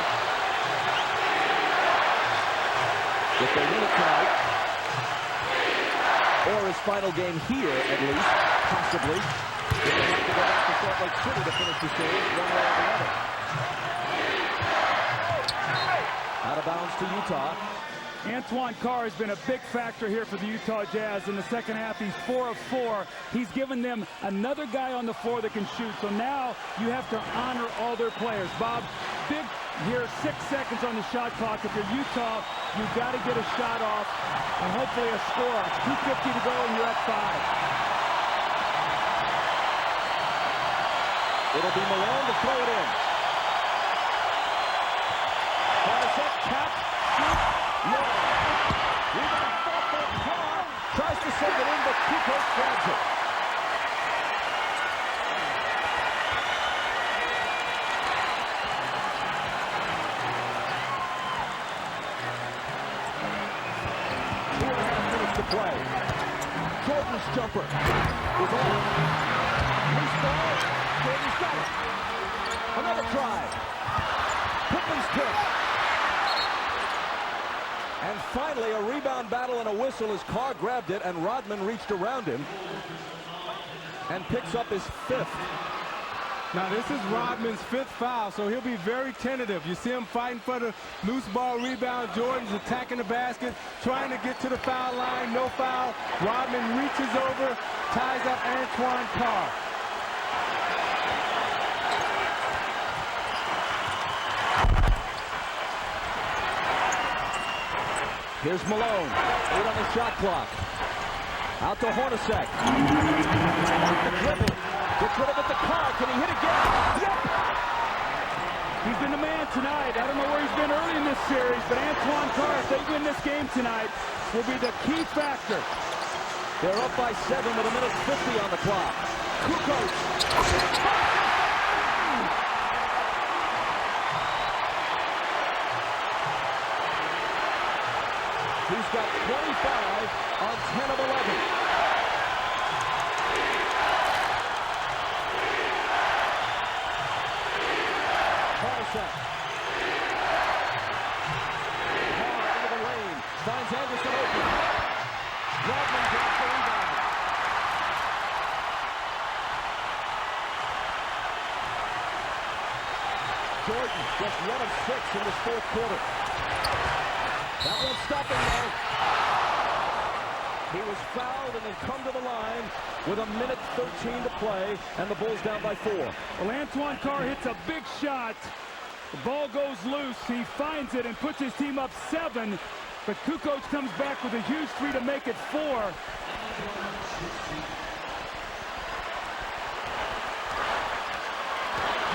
If they win it tonight, or his final game here, at least, possibly, if they have to go back to Salt Lake City to finish the series, one way or the other. Out of bounds to Utah. Antoine Carr has been a big factor here for the Utah Jazz. In the second half, he's 4 of 4. He's given them another guy on the floor that can shoot. So now you have to honor all their players. Bob, big here, 6 seconds on the shot clock. If you're Utah, you've got to get a shot off and hopefully a score. It's 2:50 to go and you're at 5. It'll be Malone to throw it in. Hornacek, tap, shoot. No. Rebound fought for Carr. Tries to send it in, but Kukoc grabs it. Two and a half minutes to play. Jordan's jumper is on. Loose ball. Jordan's got it. Another try. Pippen's pick. And finally, a rebound battle and a whistle as Carr grabbed it and Rodman reached around him and picks up his 5th. Now, this is Rodman's 5th foul, so he'll be very tentative. You see him fighting for the loose ball rebound. Jordan's attacking the basket, trying to get to the foul line. No foul. Rodman reaches over, ties up Antoine Carr. Here's Malone, 8 on the shot clock. Out to Hornacek. The dribble. Gets rid of it to Karl. Can he hit again? Yep. He's been the man tonight. I don't know where he's been early in this series, but Antoine Carr, if they win this game tonight, will be the key factor. They're up by 7 with 1:50 on the clock. Kukoc. He's got 25 on 10 of 11. Hornacek. Carr into the lane. Finds Anderson open. Rodman drops the rebound. Jordan just 1 of 6 in this 4th quarter. That won't stop him, though. He was fouled and then come to the line with 1:13 to play, and the Bulls down by 4. Well, Antoine Carr hits a big shot. The ball goes loose. He finds it and puts his team up 7, but Kukoc comes back with a huge 3 to make it 4.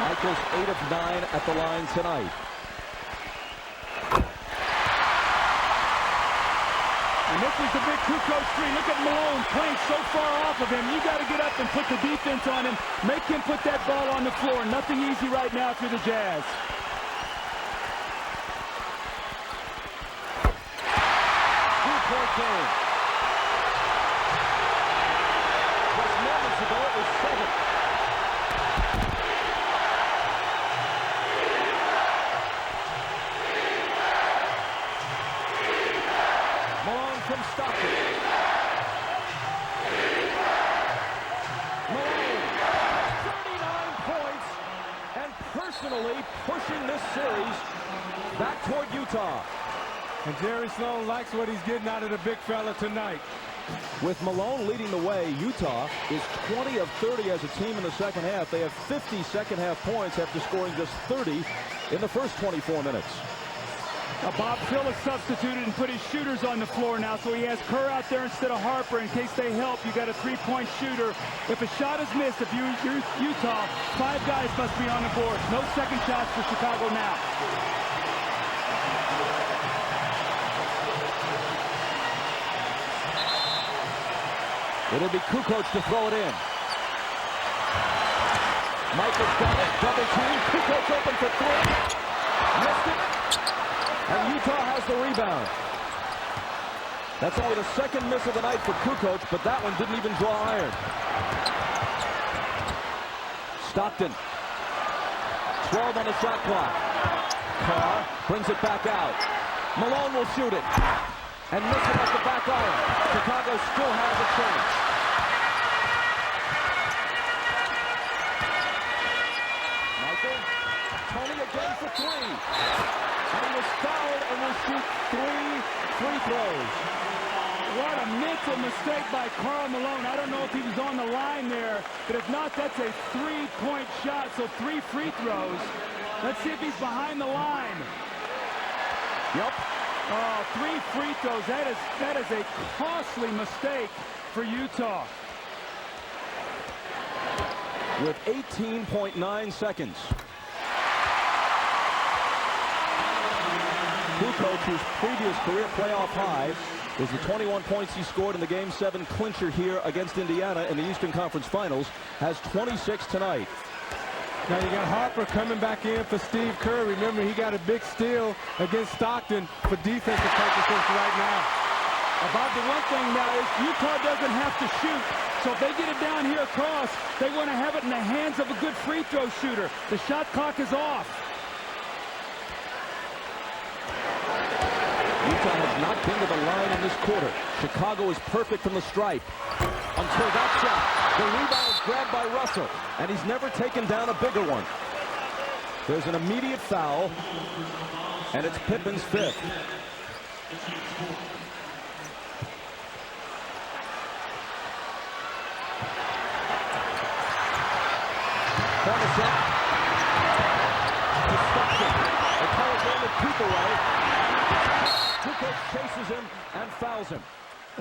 Michael's 8 of 9 at the line tonight. And this is the big Kukoc 3. Look at Malone playing so far off of him. You got to get up and put the defense on him. Make him put that ball on the floor. Nothing easy right now for the Jazz. Two-point game. Just moments ago, it was 7. From Stockton. Malone, 39 points, and personally pushing this series back toward Utah. And Jerry Sloan likes what he's getting out of the big fella tonight. With Malone leading the way, Utah is 20 of 30 as a team in the second half. They have 50 second half points after scoring just 30 in the first 24 minutes. Now Bob Phillips substituted and put his shooters on the floor now, so he has Kerr out there instead of Harper in case they help. You got a 3-point shooter. If a shot is missed, if you're Utah, 5 guys must be on the board. No second shots for Chicago now. It'll be Kukoc to throw it in. Michael's got it. Double team. Kukoc open for 3. Missed it. And Utah has the rebound. That's only the second miss of the night for Kukoc, but that one didn't even draw iron. Stockton. 12 on the shot clock. Carr brings it back out. Malone will shoot it. And miss it at the back iron. Chicago still has a chance. Michael. Toni again for three. And he was fouled and will shoot 3 free throws. What a mental mistake by Karl Malone. I don't know if he was on the line there, but if not, that's a 3-point shot, so 3 free throws. Let's see if he's behind the line. Yep. Oh, 3 free throws. That is a costly mistake for Utah. With 18.9 seconds. Kukoc, whose previous career playoff high is the 21 points he scored in the Game 7 clincher here against Indiana in the Eastern Conference Finals, has 26 tonight. Now you got Harper coming back in for Steve Kerr. Remember, he got a big steal against Stockton for defensive purposes right now. About the one thing now is Utah doesn't have to shoot. So if they get it down here across, they want to have it in the hands of a good free throw shooter. The shot clock is off. Utah has not been to the line in this quarter. Chicago is perfect from the stripe. Until that shot. The rebound is grabbed by Russell, and he's never taken down a bigger one. There's an immediate foul, and it's Pippen's 5th. Hornacek. Destruction. They call it game of keep away. Kukoc chases him and fouls him.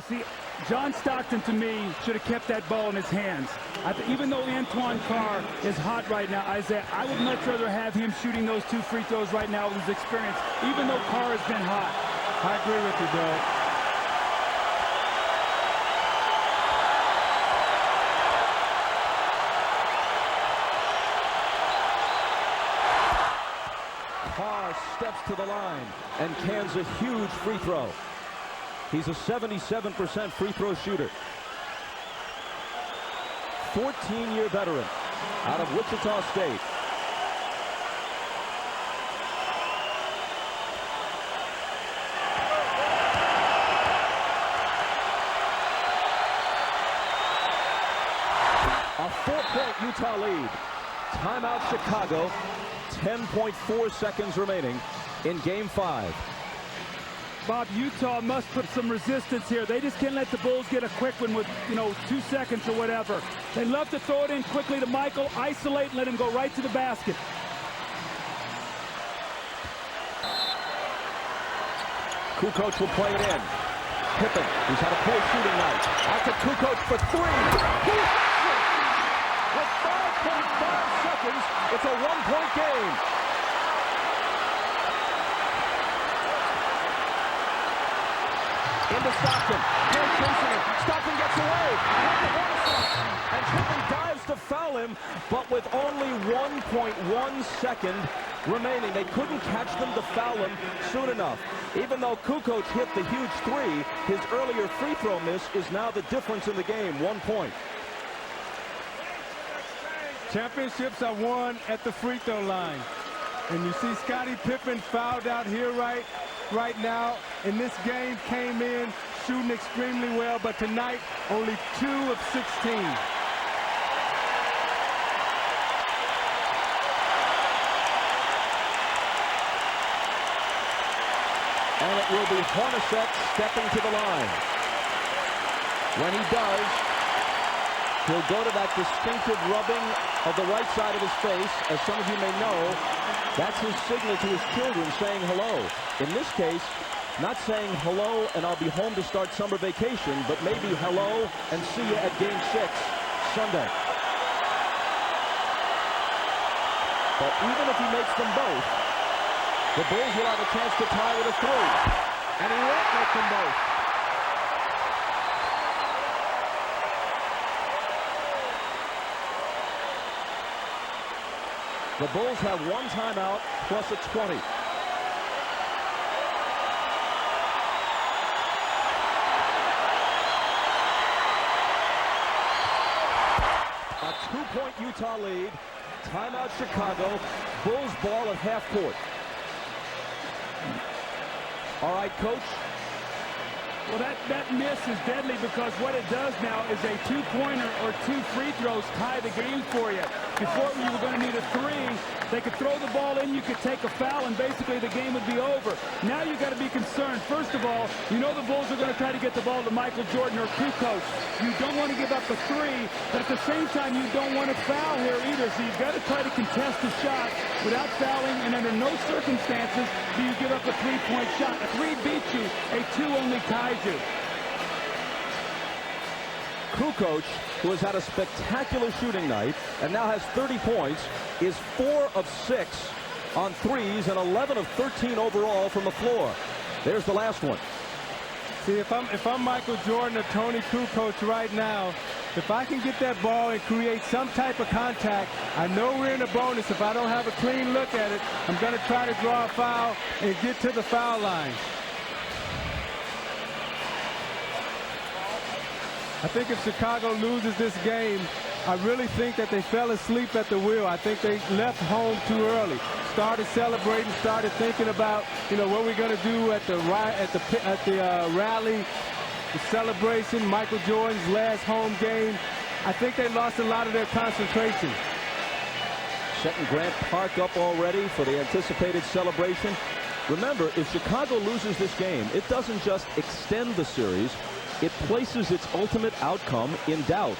See, John Stockton, to me, should have kept that ball in his hands. Even though Antoine Carr is hot right now, Isaiah, I would much rather have him shooting those 2 free throws right now with his experience, even though Carr has been hot. I agree with you, Doug. Carr steps to the line and cans a huge free throw. He's a 77% free throw shooter. 14-year veteran out of Wichita State. A 4-point Utah lead. Timeout Chicago. 10.4 seconds remaining in Game 5. Bob, Utah must put some resistance here. They just can't let the Bulls get a quick one with, 2 seconds or whatever. They love to throw it in quickly to Michael, isolate, and let him go right to the basket. Kukoc will play it in. Pippen, who's had a poor shooting night. Out to Kukoc for 3. With 5.5 seconds, it's a 1-point game. Into Stockton. Kerr chasing him. Stockton gets away. And Pippen dives to foul him, but with only 1.1 second remaining. They couldn't catch them to foul him soon enough. Even though Kukoc hit the huge 3, his earlier free throw miss is now the difference in the game. 1 point. Championships are won at the free throw line. And you see Scottie Pippen fouled out here right now. And this game came in shooting extremely well, but tonight only 2 of 16. And it will be Hornacek stepping to the line. When he does, he'll go to that distinctive rubbing of the right side of his face. As some of you may know, that's his signal to his children saying hello. In this case, not saying hello and I'll be home to start summer vacation, but maybe hello and see you at Game 6 Sunday. But even if he makes them both, the Bulls will have a chance to tie with a 3. And he won't make them both. The Bulls have 1 timeout plus a 20. 2-point Utah lead. Timeout Chicago. Bulls ball at half court. All right, Coach. Well, that miss is deadly because what it does now is a two-pointer or two free throws tie the game for you. Before you were going to need a three, they could throw the ball in, you could take a foul, and basically the game would be over. Now you've got to be concerned. First of all, you know the Bulls are going to try to get the ball to Michael Jordan or Kukoc. You don't want to give up the three, but at the same time, you don't want to foul here either. So you've got to try to contest the shot without fouling, and under no circumstances do you give up a three-point shot. A three beats you, a two only ties you. Kukoc, who has had a spectacular shooting night and now has 30 points, is 4 of 6 on threes and 11 of 13 overall from the floor. There's the last one. See, if I'm Michael Jordan or Toni Kukoc right now, if I can get that ball and create some type of contact, I know we're in a bonus. If I don't have a clean look at it, I'm going to try to draw a foul and get to the foul line. I think if Chicago loses this game, I really think that they fell asleep at the wheel. I think they left home too early. Started celebrating, started thinking about, what we're going to do at the rally, the celebration, Michael Jordan's last home game. I think they lost a lot of their concentration. Setting Grant Park up already for the anticipated celebration. Remember, if Chicago loses this game, it doesn't just extend the series, it places its ultimate outcome in doubt.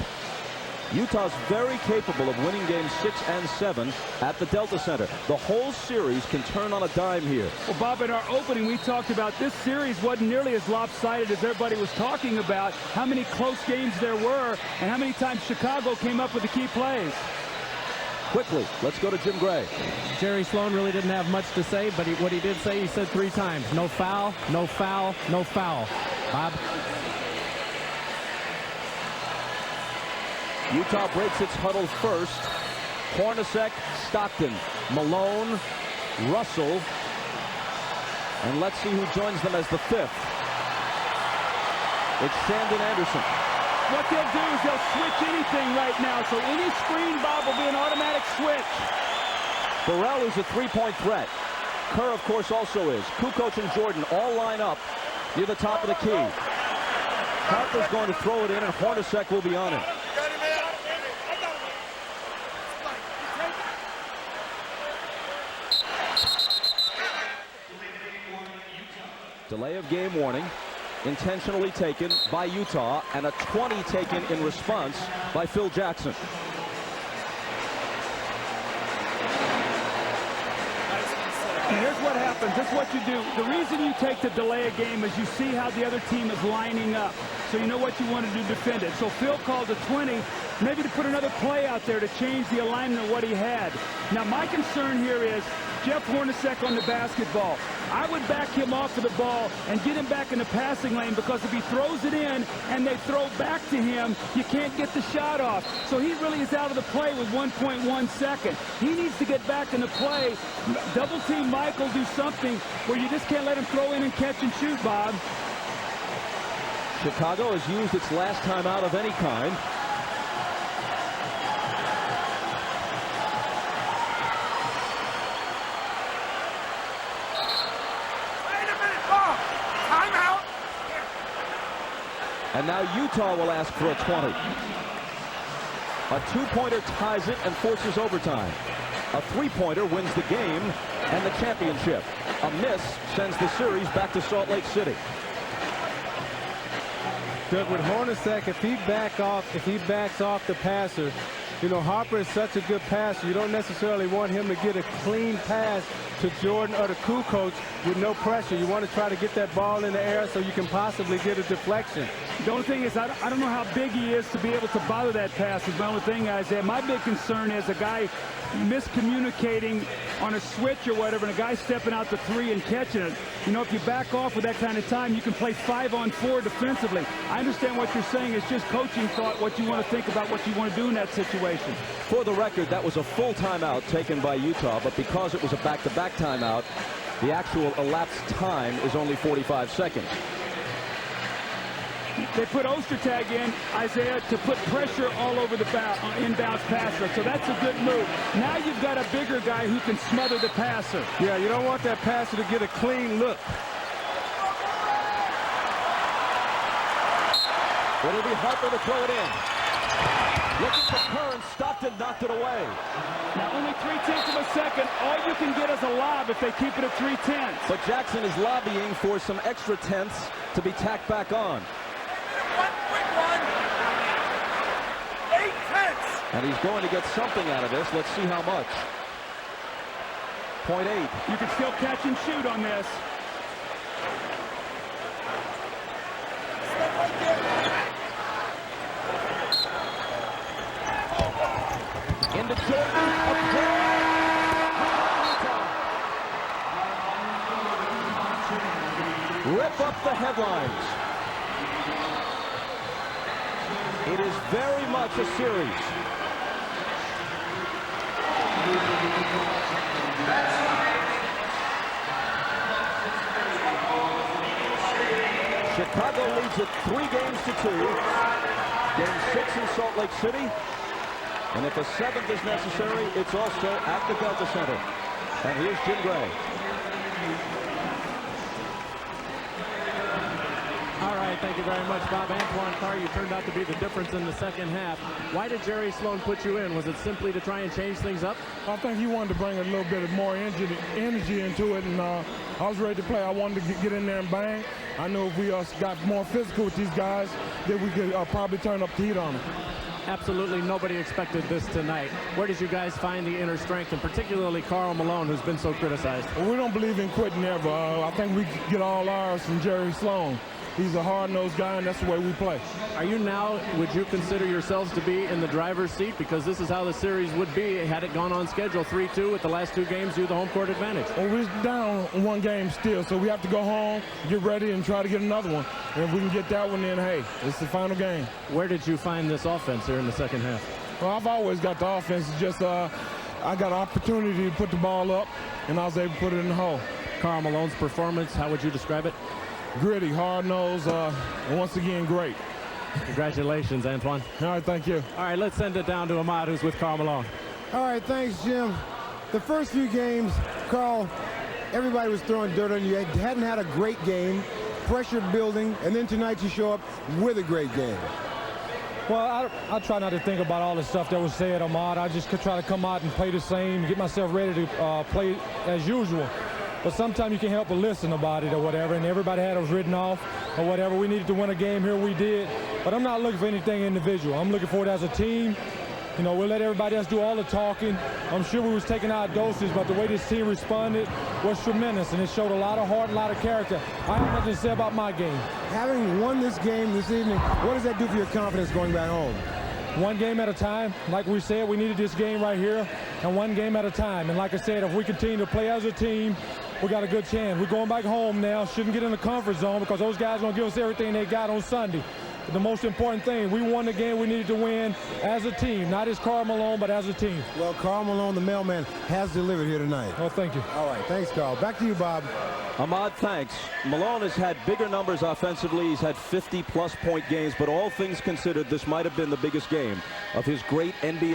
Utah's very capable of winning games 6 and 7 at the Delta Center. The whole series can turn on a dime here. Well, Bob, in our opening, we talked about this series wasn't nearly as lopsided as everybody was talking about, how many close games there were, and how many times Chicago came up with the key plays. Quickly, let's go to Jim Gray. Jerry Sloan really didn't have much to say, but what he did say, he said 3 times, no foul, no foul, no foul. Bob? Utah breaks its huddle first. Hornacek, Stockton, Malone, Russell, and let's see who joins them as the 5th. It's Shandon Anderson. What they'll do is they'll switch anything right now, so any screen, Bob, will be an automatic switch. Burrell is a 3-point threat. Kerr, of course, also is. Kukoc and Jordan all line up near the top of the key. Harper's going to throw it in, and Hornacek will be on him. Delay of game warning, intentionally taken by Utah, and a 20 taken in response by Phil Jackson. And here's what happens. This is what you do. The reason you take the delay a game is you see how the other team is lining up. So you know what you want to do to defend it. So Phil called a 20, maybe to put another play out there to change the alignment of what he had. Now, my concern here is Jeff Hornacek on the basketball. I would back him off of the ball and get him back in the passing lane, because if he throws it in and they throw back to him, you can't get the shot off. So he really is out of the play with 1.1 second. He needs to get back in the play. Double team Michael, do something where you just can't let him throw in and catch and shoot, Bob. Chicago has used its last time out of any kind. And now Utah will ask for a 20. A 2-pointer ties it and forces overtime. A 3-pointer wins the game and the championship. A miss sends the series back to Salt Lake City. Doug, with Hornacek, if he backs off the passer, Harper is such a good passer. You don't necessarily want him to get a clean pass to Jordan or to Kukoc with no pressure. You want to try to get that ball in the air so you can possibly get a deflection. The only thing is, I don't know how big he is to be able to bother that pass. Is the only thing, Isaiah. My big concern is a guy miscommunicating on a switch or whatever, and a guy stepping out the 3 and catching it. If you back off with that kind of time, you can play 5-on-4 defensively. I understand what you're saying. It's just coaching thought, what you want to think about, what you want to do in that situation. For the record, that was a full timeout taken by Utah, but because it was a back-to-back timeout, the actual elapsed time is only 45 seconds. They put Ostertag in, Isaiah, to put pressure all over the inbounds passer. So that's a good move. Now you've got a bigger guy who can smother the passer. Yeah, you don't want that passer to get a clean look. It'll be Harper to throw it in. Looking for Kerr, and Stockton knocked it away. Now only 3/10 of a second. All you can get is a lob if they keep it at 3/10. But Jackson is lobbying for some extra tenths to be tacked back on. Quick one. 8 tenths. And he's going to get something out of this. Let's see how much. 0.8. You can still catch and shoot on this. Into Jordan. Rip up the headlines. It is very much a series. Chicago leads it 3-2. Game 6 in Salt Lake City. And if a 7th is necessary, it's also at the Delta Center. And here's Jim Gray. All right, thank you very much, Bob. Antoine, Carr, you turned out to be the difference in the second half. Why did Jerry Sloan put you in? Was it simply to try and change things up? I think he wanted to bring a little bit of more energy into it, and I was ready to play. I wanted to get in there and bang. I knew if we got more physical with these guys, that we could probably turn up the heat on them. Absolutely nobody expected this tonight. Where did you guys find the inner strength, and particularly Karl Malone, who's been so criticized? Well, we don't believe in quitting ever. I think we get all ours from Jerry Sloan. He's a hard-nosed guy, and that's the way we play. Are you now, would you consider yourselves to be in the driver's seat? Because this is how the series would be had it gone on schedule. 3-2 with the last 2 games, you the home court advantage. Well, we're down 1 game still, so we have to go home, get ready, and try to get another one. And if we can get that one, then, hey, it's the final game. Where did you find this offense here in the second half? Well, I've always got the offense. It's just I got an opportunity to put the ball up, and I was able to put it in the hole. Karl Malone's performance, how would you describe it? Gritty, hard-nosed, once again, great. Congratulations, Antoine. All right, thank you. All right, let's send it down to Ahmad, who's with Karl Malone. All right, thanks, Jim. The first few games, Karl, everybody was throwing dirt on you. You hadn't had a great game, pressure building, and then tonight you show up with a great game. Well, I try not to think about all the stuff that was said, Ahmad. I just could try to come out and play the same, get myself ready to play as usual. But sometimes you can't help but listen about it or whatever, and everybody had us written off or whatever. We needed to win a game here, we did. But I'm not looking for anything individual. I'm looking for it as a team. You know, we'll let everybody else do all the talking. I'm sure we was taking our doses, but the way this team responded was tremendous, and it showed a lot of heart, a lot of character. I have nothing to say about my game. Having won this game this evening, what does that do for your confidence going back home? 1 game at a time. Like we said, we needed this game right here, and 1 game at a time. And like I said, if we continue to play as a team, we got a good chance. We're going back home now. Shouldn't get in the comfort zone because those guys are going to give us everything they got on Sunday. But the most important thing, we won the game we needed to win as a team, not as Karl Malone, but as a team. Well, Karl Malone, the mailman, has delivered here tonight. Oh, thank you. All right, thanks, Karl. Back to you, Bob. Ahmad, thanks. Malone has had bigger numbers offensively. He's had 50-plus point games, but all things considered, this might have been the biggest game of his great NBA